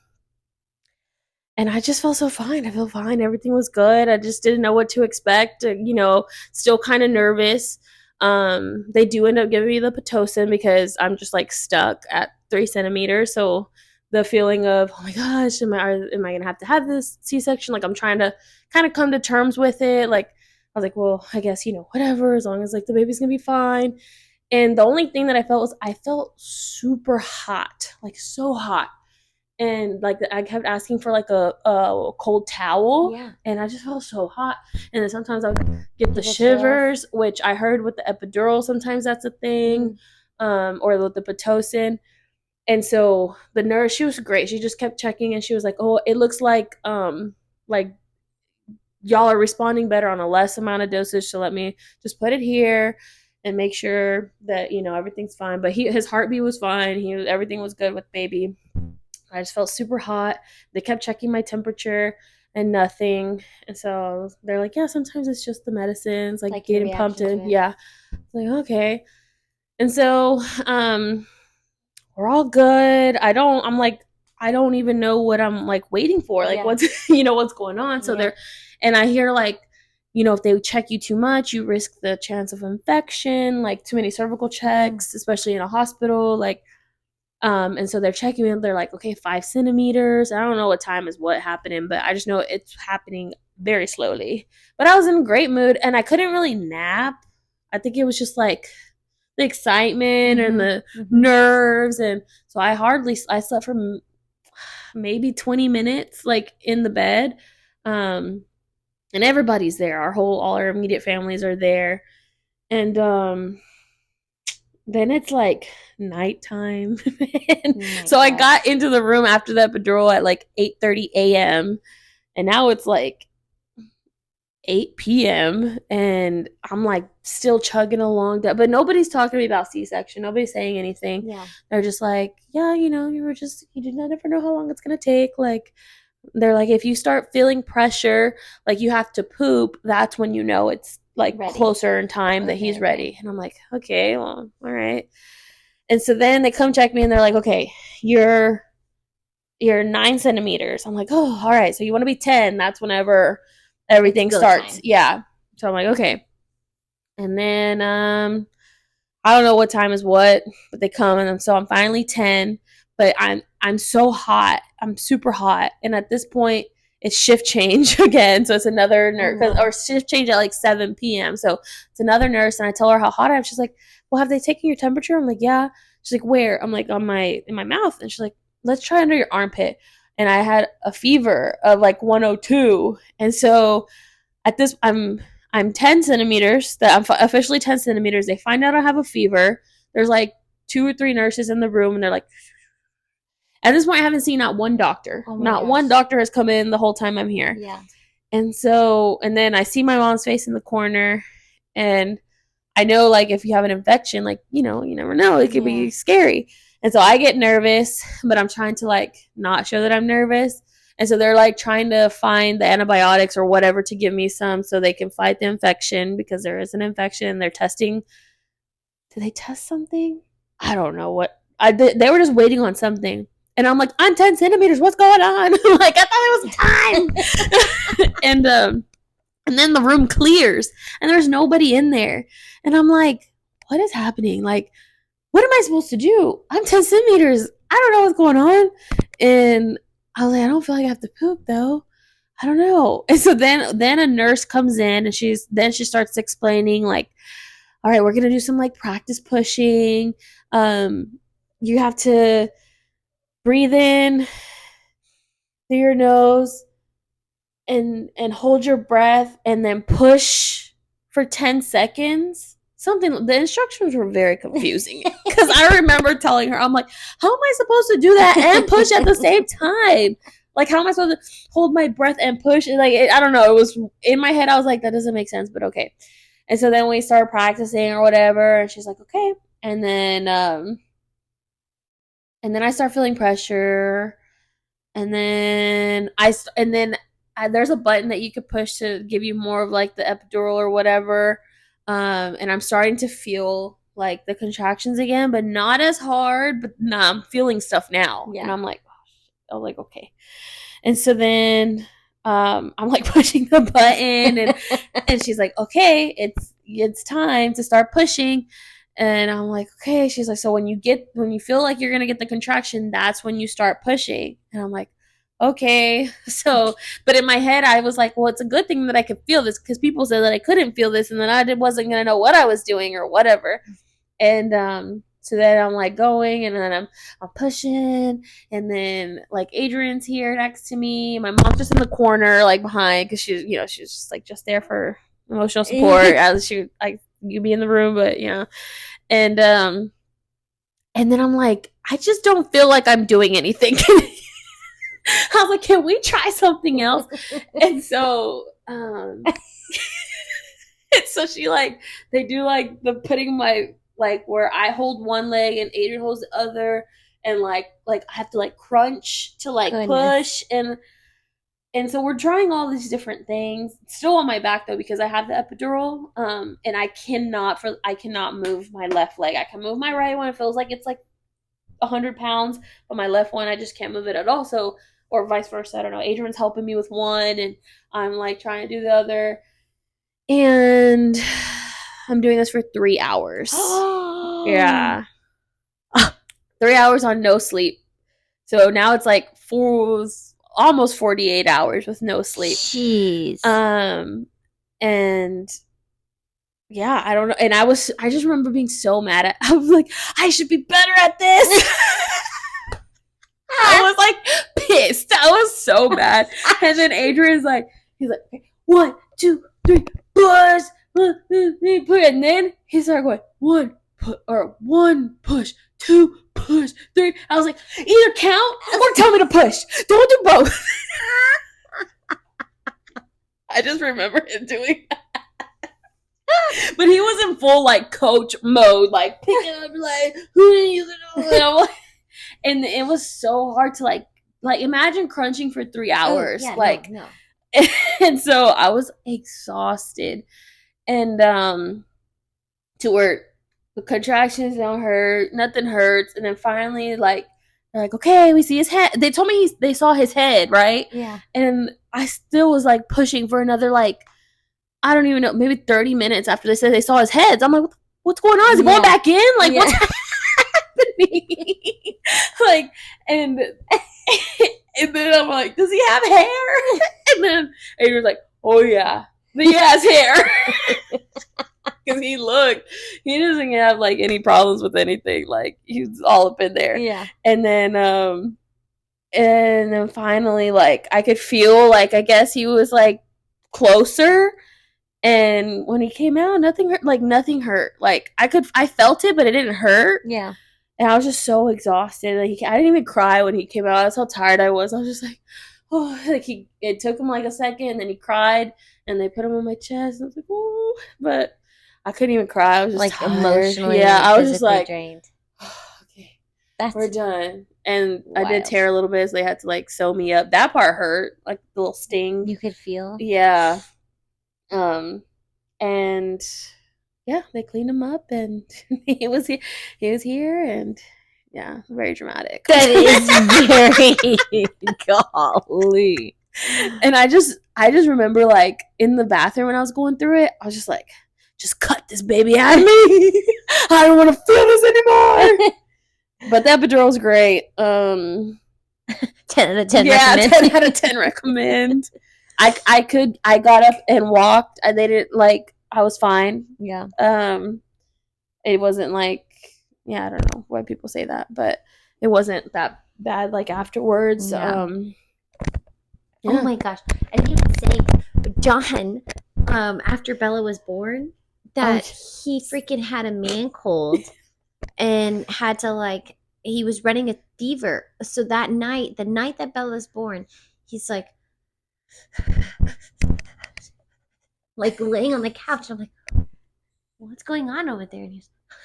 I just felt so fine. I feel fine. Everything was good. I just didn't know what to expect. Still kind of nervous. They do end up giving me the Pitocin because I'm just like stuck at 3 centimeters. So the feeling of, oh my gosh, am I gonna have to have this C-section? Like I'm trying to kind of come to terms with it. Like I was like, well, I guess whatever, as long as like the baby's gonna be fine. And the only thing that I felt was I felt super hot, like so hot. And like I kept asking for like a cold towel, and I just felt so hot. And then sometimes I would get the shivers, which I heard with the epidural sometimes that's a thing, or with the Pitocin. And so the nurse, she was great. She just kept checking, and she was like, "Oh, it looks like y'all are responding better on a less amount of dosage. So let me just put it here and make sure that everything's fine." But his heartbeat was fine. Everything was good with baby. I just felt super hot. They kept checking my temperature and nothing. And so they're like, yeah, sometimes it's just the medicines, like getting pumped in. Yeah. Like, okay. And so we're all good. I don't even know what I'm like waiting for. Like what's what's going on. So and I hear like, if they check you too much, you risk the chance of infection, like too many cervical checks, especially in a hospital. Like And so they're checking me and they're like, okay, 5 centimeters. I don't know what time is what happening, but I just know it's happening very slowly. But I was in great mood and I couldn't really nap. I think it was just like the excitement and the nerves. And so I slept for maybe 20 minutes, like in the bed. And everybody's there. All our immediate families are there. And then it's like nighttime. So I got into the room after the epidural at like 8:30 a.m. and now it's like 8 p.m. and I'm like still chugging along, but nobody's talking to me about C-section. Nobody's saying anything. Yeah. They're just like, yeah, you did not ever know how long it's gonna take. Like, they're like, if you start feeling pressure, like you have to poop, that's when you know it's like ready. Closer in time that he's ready. And I'm like, okay, well, all right. And so then they come check me and they're like, okay, you're 9 centimeters. I'm like, oh, all right. So you want to be 10. That's whenever everything starts. Time. Yeah. So I'm like, okay. And then I don't know what time is what, but they come and so I'm finally 10. But I'm so hot. I'm super hot. And at this point, it's shift change again. So it's another nurse, or shift change at like 7 p.m. So it's another nurse. And I tell her how hot I am. She's like, well, have they taken your temperature? I'm like, yeah. She's like, where? I'm like, in my mouth. And she's like, let's try under your armpit. And I had a fever of like 102. And so at this, I'm 10 centimeters. That I'm officially 10 centimeters. They find out I have a fever. There's like 2 or 3 nurses in the room, and they're like, at this point, I haven't seen not one doctor. Not one doctor has come in the whole time I'm here. Yeah. And then I see my mom's face in the corner, and I know, like, if you have an infection, like, you never know. It could be scary. And so I get nervous, but I'm trying to, like, not show that I'm nervous. And so they're, like, trying to find the antibiotics or whatever to give me some so they can fight the infection because there is an infection. They're testing. Did they test something? I don't know what. They were just waiting on something. And I'm like, I'm 10 centimeters. What's going on? Like, I thought it was time. And then the room clears and there's nobody in there. And I'm like, what is happening? Like, what am I supposed to do? I'm 10 centimeters. I don't know what's going on. And I was like, I don't feel like I have to poop though. I don't know. And so then a nurse comes in and she starts explaining, like, all right, we're going to do some like practice pushing. You have to breathe in through your nose and hold your breath and then push for 10 seconds. The instructions were very confusing because I remember telling her, I'm like, how am I supposed to do that and push at the same time? Like, how am I supposed to hold my breath and push? Like, I don't know. It was in my head. I was like, that doesn't make sense, but okay. And so then we started practicing or whatever, and she's like, okay. And then I start feeling pressure, and then there's a button that you could push to give you more of like the epidural or whatever. And I'm starting to feel like the contractions again, but not as hard. But nah, I'm feeling stuff now, and I'm like, okay. And so then I'm like pushing the button, and she's like, okay, it's time to start pushing. And I'm like, okay. She's like, so when you feel like you're gonna get the contraction, that's when you start pushing. And I'm like, okay. So, but in my head, I was like, well, it's a good thing that I could feel this because people said that I couldn't feel this, and then I wasn't gonna know what I was doing or whatever. And so then I'm like going, and then I'm pushing, and then like Adrian's here next to me. My mom's just in the corner, like behind, because she's just like just there for emotional support. As you be in the room, but and then I'm like, I just don't feel like I'm doing anything. I was like, can we try something else? And so and so they do like the putting my, like, where I hold one leg and Adrian holds the other, and like I have to like crunch to like push, and so we're trying all these different things. It's still on my back though because I have the epidural, and I cannot move my left leg. I can move my right one. It feels like it's like 100 pounds, but my left one I just can't move it at all. So, or vice versa, I don't know. Adrian's helping me with one, and I'm like trying to do the other, and I'm doing this for 3 hours. Yeah. 3 hours on no sleep. So now it's like almost 48 hours with no sleep. Jeez. And yeah, I don't know. And I just remember being so mad at, I was like, I should be better at this. I was like pissed. I was so mad. And then Adrian's like, he's like, okay, 1, 2, 3, push. And then he started going, 1 push, 2 push, 3. I was like, either count or tell me to push. Don't do both. I just remember him doing that. But he was in full like coach mode, like picking up, like, who are you gonna do? And it was so hard to like imagine crunching for 3 hours. Yeah, like no. And so I was exhausted. And to where the contractions don't hurt, nothing hurts. And then finally, like, they're like, okay, we see his head. They told me they saw his head, right? Yeah. And I still was like pushing for another, like, I don't even know, maybe 30 minutes after they said they saw his head. I'm like, what's going on? Is he going back in? Like, what's happening? Like, and then I'm like, does he have hair? And then Adrian's like, oh yeah, he has hair. Because he doesn't have like any problems with anything. Like, he's all up in there. Yeah. And then finally, like, I could feel, like, I guess he was like closer. And when he came out, nothing hurt. Like, nothing hurt. Like, I felt it, but it didn't hurt. Yeah. And I was just so exhausted. Like, I didn't even cry when he came out. That's how tired I was. I was just like, oh, like, it took him like a second, and then he cried, and they put him on my chest. And I was like, oh, but I couldn't even cry. I was just like tired. Emotionally, yeah, I was just like drained. Oh, okay, that's we're done. And wild. I did tear a little bit, so they had to like sew me up. That part hurt, like the little sting. You could feel. Yeah. And yeah, they cleaned him up, and he was here, and yeah, very dramatic. That is very golly. And I just remember, like, in the bathroom when I was going through it, I was just like, just cut this baby out of me. I don't want to feel this anymore. But that epidural's great. 10 out of 10 yeah, recommend. 10 out of 10 recommend. I got up and walked. They didn't, like, I was fine. Yeah. It wasn't like, yeah, I don't know why people say that, but it wasn't that bad, like, afterwards. Yeah. Yeah. Oh my gosh. And he was saying, John, after Bella was born, that he freaking had a man cold and had to, like, he was running a fever. So that night, the night that Bella was born, he's like laying on the couch. I'm like, what's going on over there? And he's, I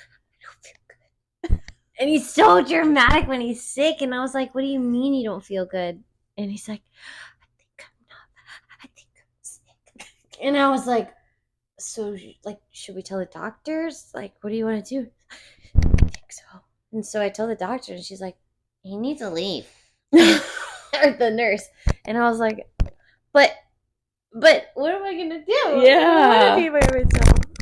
don't feel good. And he's so dramatic when he's sick. And I was like, what do you mean you don't feel good? And he's like, I think I'm sick. And I was like, so, like, should we tell the doctors? Like, what do you want to do? I think so. And so I told the doctor, and she's like, he needs to leave. Or the nurse. And I was like, but what am I going to do? Yeah.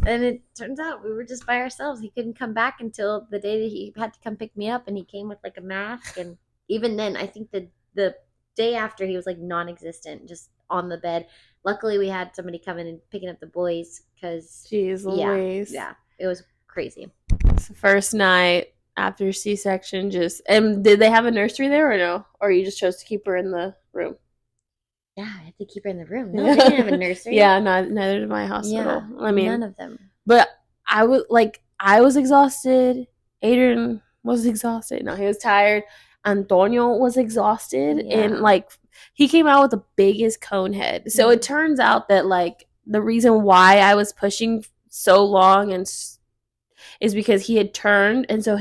And it turns out we were just by ourselves. He couldn't come back until the day that he had to come pick me up, and he came with, like, a mask. And even then, I think the day after, he was, like, non-existent, just on the bed. Luckily, we had somebody come in and picking up the boys because, jeez Louise. Yeah, it was crazy. It's the first night after C-section. And did they have a nursery there or no? Or you just chose to keep her in the room? Yeah, I had to keep her in the room. No, they didn't have a nursery. Yeah, neither did my hospital. Yeah, I mean, none of them. But I was exhausted. Adrian was exhausted. No, he was tired. Antonio was exhausted. Yeah. And, like, he came out with the biggest cone head. So it turns out that, like, the reason why I was pushing so long is because he had turned, and so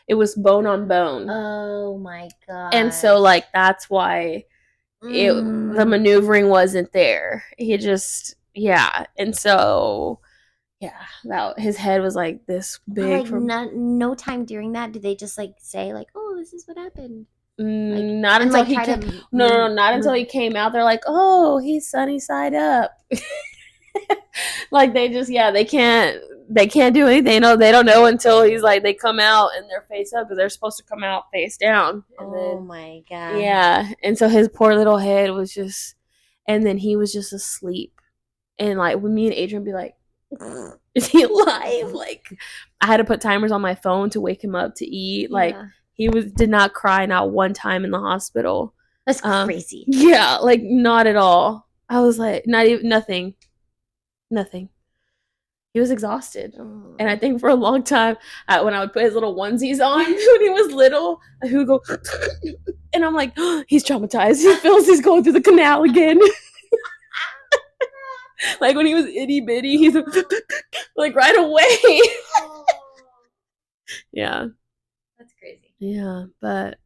it was bone on bone. Oh my god. And so, like, that's why the maneuvering wasn't there. He just, yeah. And so, yeah, his head was like this big. Like, no time during that did they just, like, say, like, oh, this is what happened? Not until he came. No, not until he came out. They're like, oh, he's sunny side up. Like, they just, they can't. they can't do anything. No, they don't know until he's like they come out and they're face up because they're supposed to come out face down. And Oh then my god. yeah, and so his poor little head was just, and then he was just asleep. And like when me and Adrian be like, is he alive? Like I had to put timers on my phone to wake him up to eat. Like Yeah. he did not cry not one time in the hospital. That's crazy. Yeah, like not at all. I was like, not even nothing. Nothing. He was exhausted. Oh. And I think for a long time, when I would put his little onesies on when he was little, he would go, and I'm like, oh, he's traumatized. He feels he's going through the canal again. Like when he was itty bitty, he's like right away. Yeah. That's crazy. Yeah, but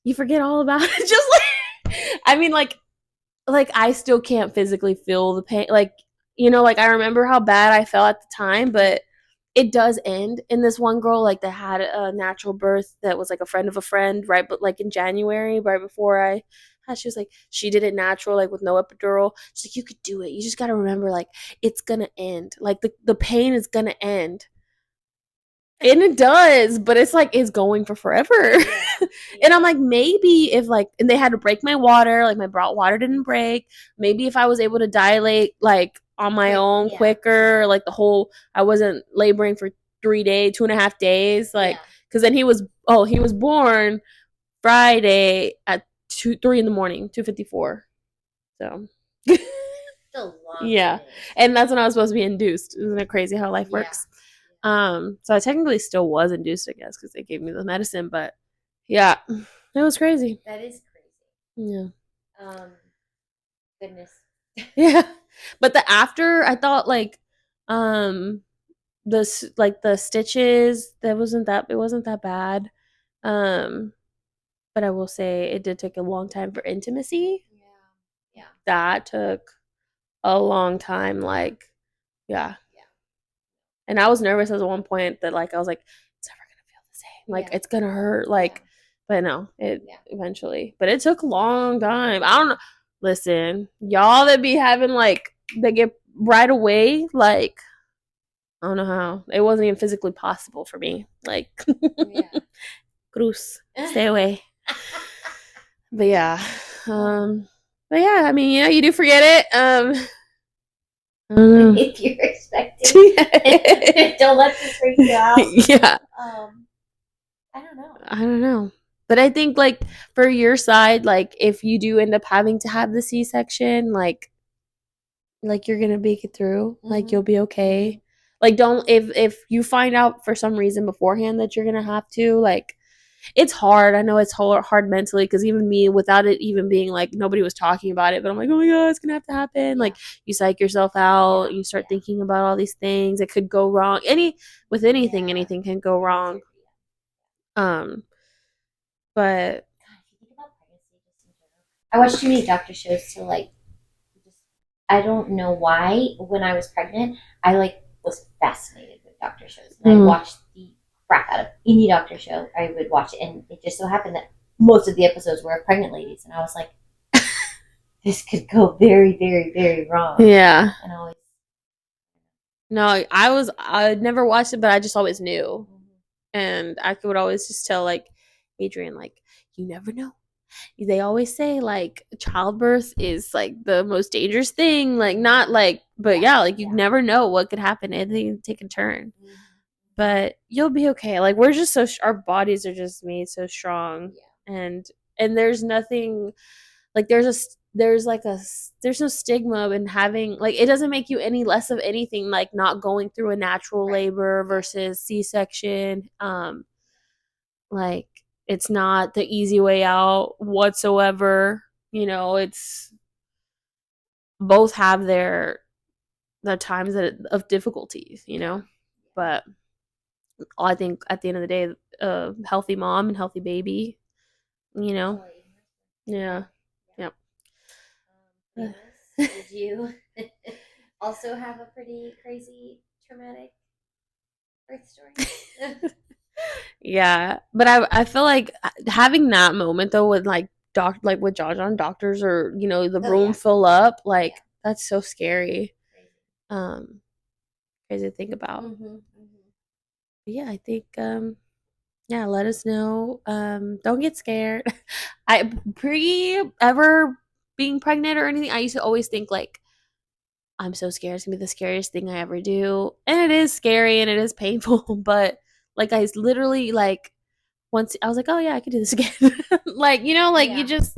you forget all about it. Just like, I mean, like I still can't physically feel the pain. Like, you know, like I remember how bad I felt at the time, but it does end. And this one girl, like, that had a natural birth that was like a friend of a friend, right? But like in January, right before I had, she was like, she did it natural, like with no epidural. She's like, you could do it. You just got to remember, like, it's going to end. Like, the pain is going to end. And it does, but it's like it's going for forever. Yeah. And I'm like, maybe if like, and they had to break my water, like my water didn't break. Maybe if I was able to dilate like on my own quicker, like I wasn't laboring for 3 days, 2.5 days, like, because then he was born Friday at 3 in the morning, 2:54. So. Yeah, and that's when I was supposed to be induced. Isn't it crazy how life works? So I technically still was induced, I guess, because they gave me the medicine, but yeah, it was crazy. That is crazy. Yeah. Goodness. Yeah. But the after, I thought like the stitches, it wasn't that bad. But I will say it did take a long time for intimacy. Yeah. That took a long time, like, yeah. And I was nervous at one point that like I was like, it's never gonna feel the same. Like it's gonna hurt. Like, but no, it eventually. But it took a long time. I don't know. Listen, y'all that be having like they get right away, like I don't know how. It wasn't even physically possible for me. Like Cruz. Stay away. But yeah. But yeah, I mean, you do forget it. I don't know. If you're expecting, don't let this freak you out. Yeah. I don't know. But I think like for your side, like if you do end up having to have the C-section, like you're gonna make it through. Mm-hmm. Like you'll be okay. Mm-hmm. Like don't if you find out for some reason beforehand that you're gonna have to, like it's hard. I know it's hard mentally because even me, without it even being like nobody was talking about it, but I'm like, oh my god, it's gonna have to happen. Like you psych yourself out. You start thinking about all these things that could go wrong. Anything can go wrong. But I watched too many doctor shows to like. I don't know why. When I was pregnant, I like was fascinated with doctor shows, and I watched the crap out of any doctor show. I would watch it, and it just so happened that most of the episodes were of pregnant ladies, and I was like, "This could go very, very, very wrong." Yeah. And always. No, I'd never watched it, but I just always knew, and I would always just tell like Adrian, like, you never know. They always say like childbirth is like the most dangerous thing, like not like, but yeah, like you never know what could happen. Anything take a turn, but you'll be okay. Like we're just our bodies are just made so strong, and there's nothing like there's no stigma in having, like it doesn't make you any less of anything, like not going through a natural labor versus C-section. Like it's not the easy way out whatsoever. You know, it's both have their times of difficulties, you know. But I think at the end of the day, a healthy mom and healthy baby, you know. Yeah. Yep. Did you also have a pretty crazy traumatic birth story? Yeah, but I feel like having that moment though with like with Josh on doctors, or you know the room fill up, like that's so scary. crazy to think about. Mm-hmm. But yeah, I think yeah, let us know. Don't get scared. I pre ever being pregnant or anything, I used to always think like I'm so scared. It's gonna be the scariest thing I ever do. And it is scary and it is painful, but like I literally like once I was like, oh yeah, I could do this again. Like, you know, like you just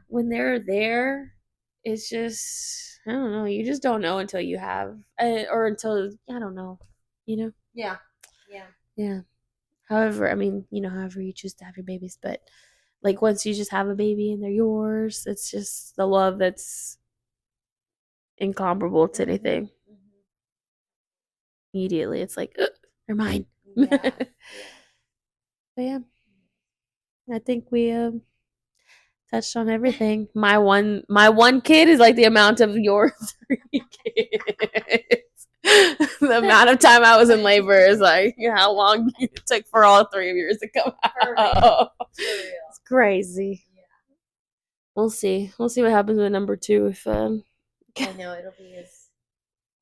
when they're there, it's just I don't know. You just don't know until you have or until I don't know. You know? Yeah. Yeah. Yeah. However, I mean, you know, however you choose to have your babies, but like once you just have a baby and they're yours, it's just the love that's incomparable to anything. Immediately, it's like they're mine. Yeah. But yeah, I think we touched on everything. My one kid is like the amount of your 3 kids. The amount of time I was in labor is like how long it took for all 3 of yours to come out. It's crazy. Yeah. We'll see. We'll see what happens with number 2 if I know it'll be as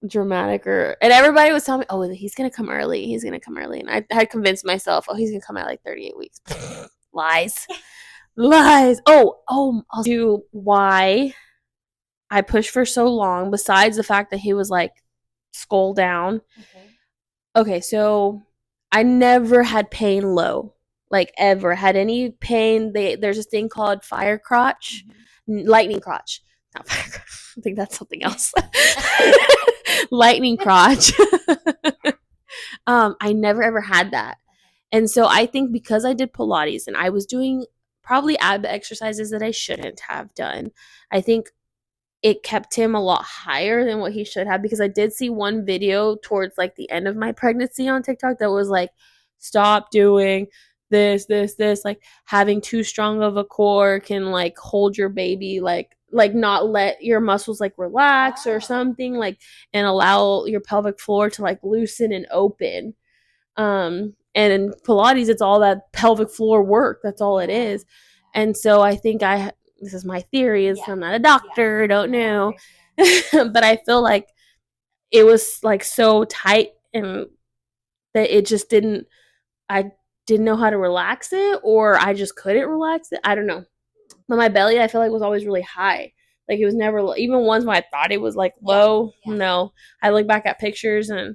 dramatic or and everybody was telling me, oh, he's gonna come early. He's gonna come early, and I had convinced myself, oh, he's gonna come out like 38 weeks. Lies, lies. I'll tell you why I pushed for so long. Besides the fact that he was like skull down. Okay, so I never had pain low, like ever had any pain. There's this thing called fire crotch, lightning crotch. Not fire crotch. I think that's something else. Lightning crotch. I never ever had that. And so I think because I did Pilates and I was doing probably ab exercises that I shouldn't have done, I think it kept him a lot higher than what he should have because I did see one video towards like the end of my pregnancy on TikTok that was like, stop doing this, like having too strong of a core can like hold your baby, like not let your muscles like relax or something, like and allow your pelvic floor to like loosen and open. And in Pilates, it's all that pelvic floor work. That's all it is. And so I think this is my theory, is I'm not a doctor, don't know. But I feel like it was like so tight and that it just I didn't know how to relax it or I just couldn't relax it. I don't know. But my belly, I feel like was always really high. Like it was never, even ones when I thought it was like low. No, I look back at pictures and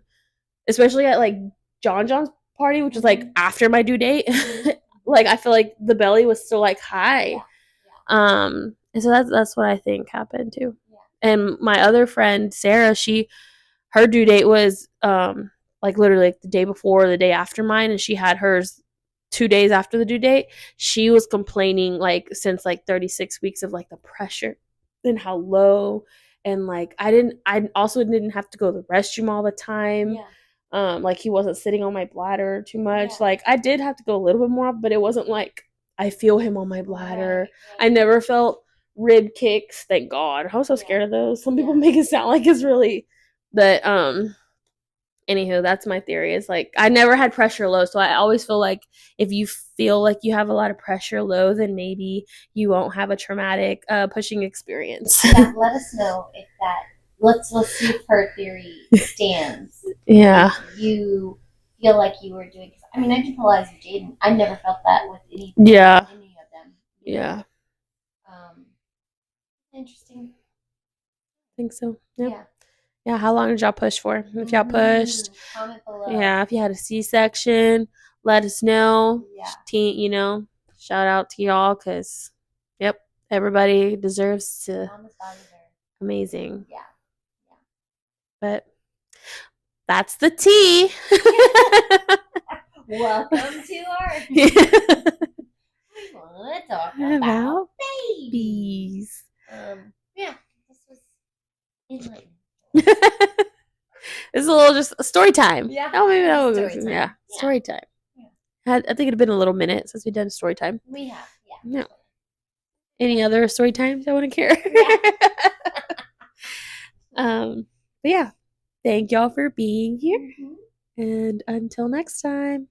especially at like John's party, which was like after my due date. Like I feel like the belly was still like high. And so that's what I think happened too. And my other friend Sarah, her due date was like literally like the day before, the day after mine, and she had hers 2 days after the due date. She was complaining like since like 36 weeks of like the pressure and how low, and like I also didn't have to go to the restroom all the time. Like he wasn't sitting on my bladder too much. Like I did have to go a little bit more, but it wasn't like I feel him on my bladder. I never felt rib kicks, thank God. I was so scared of those. Some people make it sound like it's really, but anywho, that's my theory. Is like I never had pressure low, so I always feel like if you feel like you have a lot of pressure low, then maybe you won't have a traumatic pushing experience. Yeah, let us know if that. Let's see if her theory stands. Yeah. If you feel like you were doing. I mean, I did Pilates with Jaden. I never felt that with any of them. Yeah. Interesting. I think so. Yep. Yeah. How long did y'all push for? If y'all pushed, comment below. Yeah. If you had a C-section, let us know. Yeah. Shout out to y'all because, yep, everybody deserves to. Amazing. Yeah. But that's the tea. Welcome to our. We want to talk about babies. Yeah, this was enlightening. This is a little just a story time. Yeah. Oh, maybe that was story time. Yeah, story time. Yeah. I think it'd been a little minute since we've done story time. We have, yeah. No. Any other story times I wouldn't care. Yeah. But yeah, thank y'all for being here, and until next time.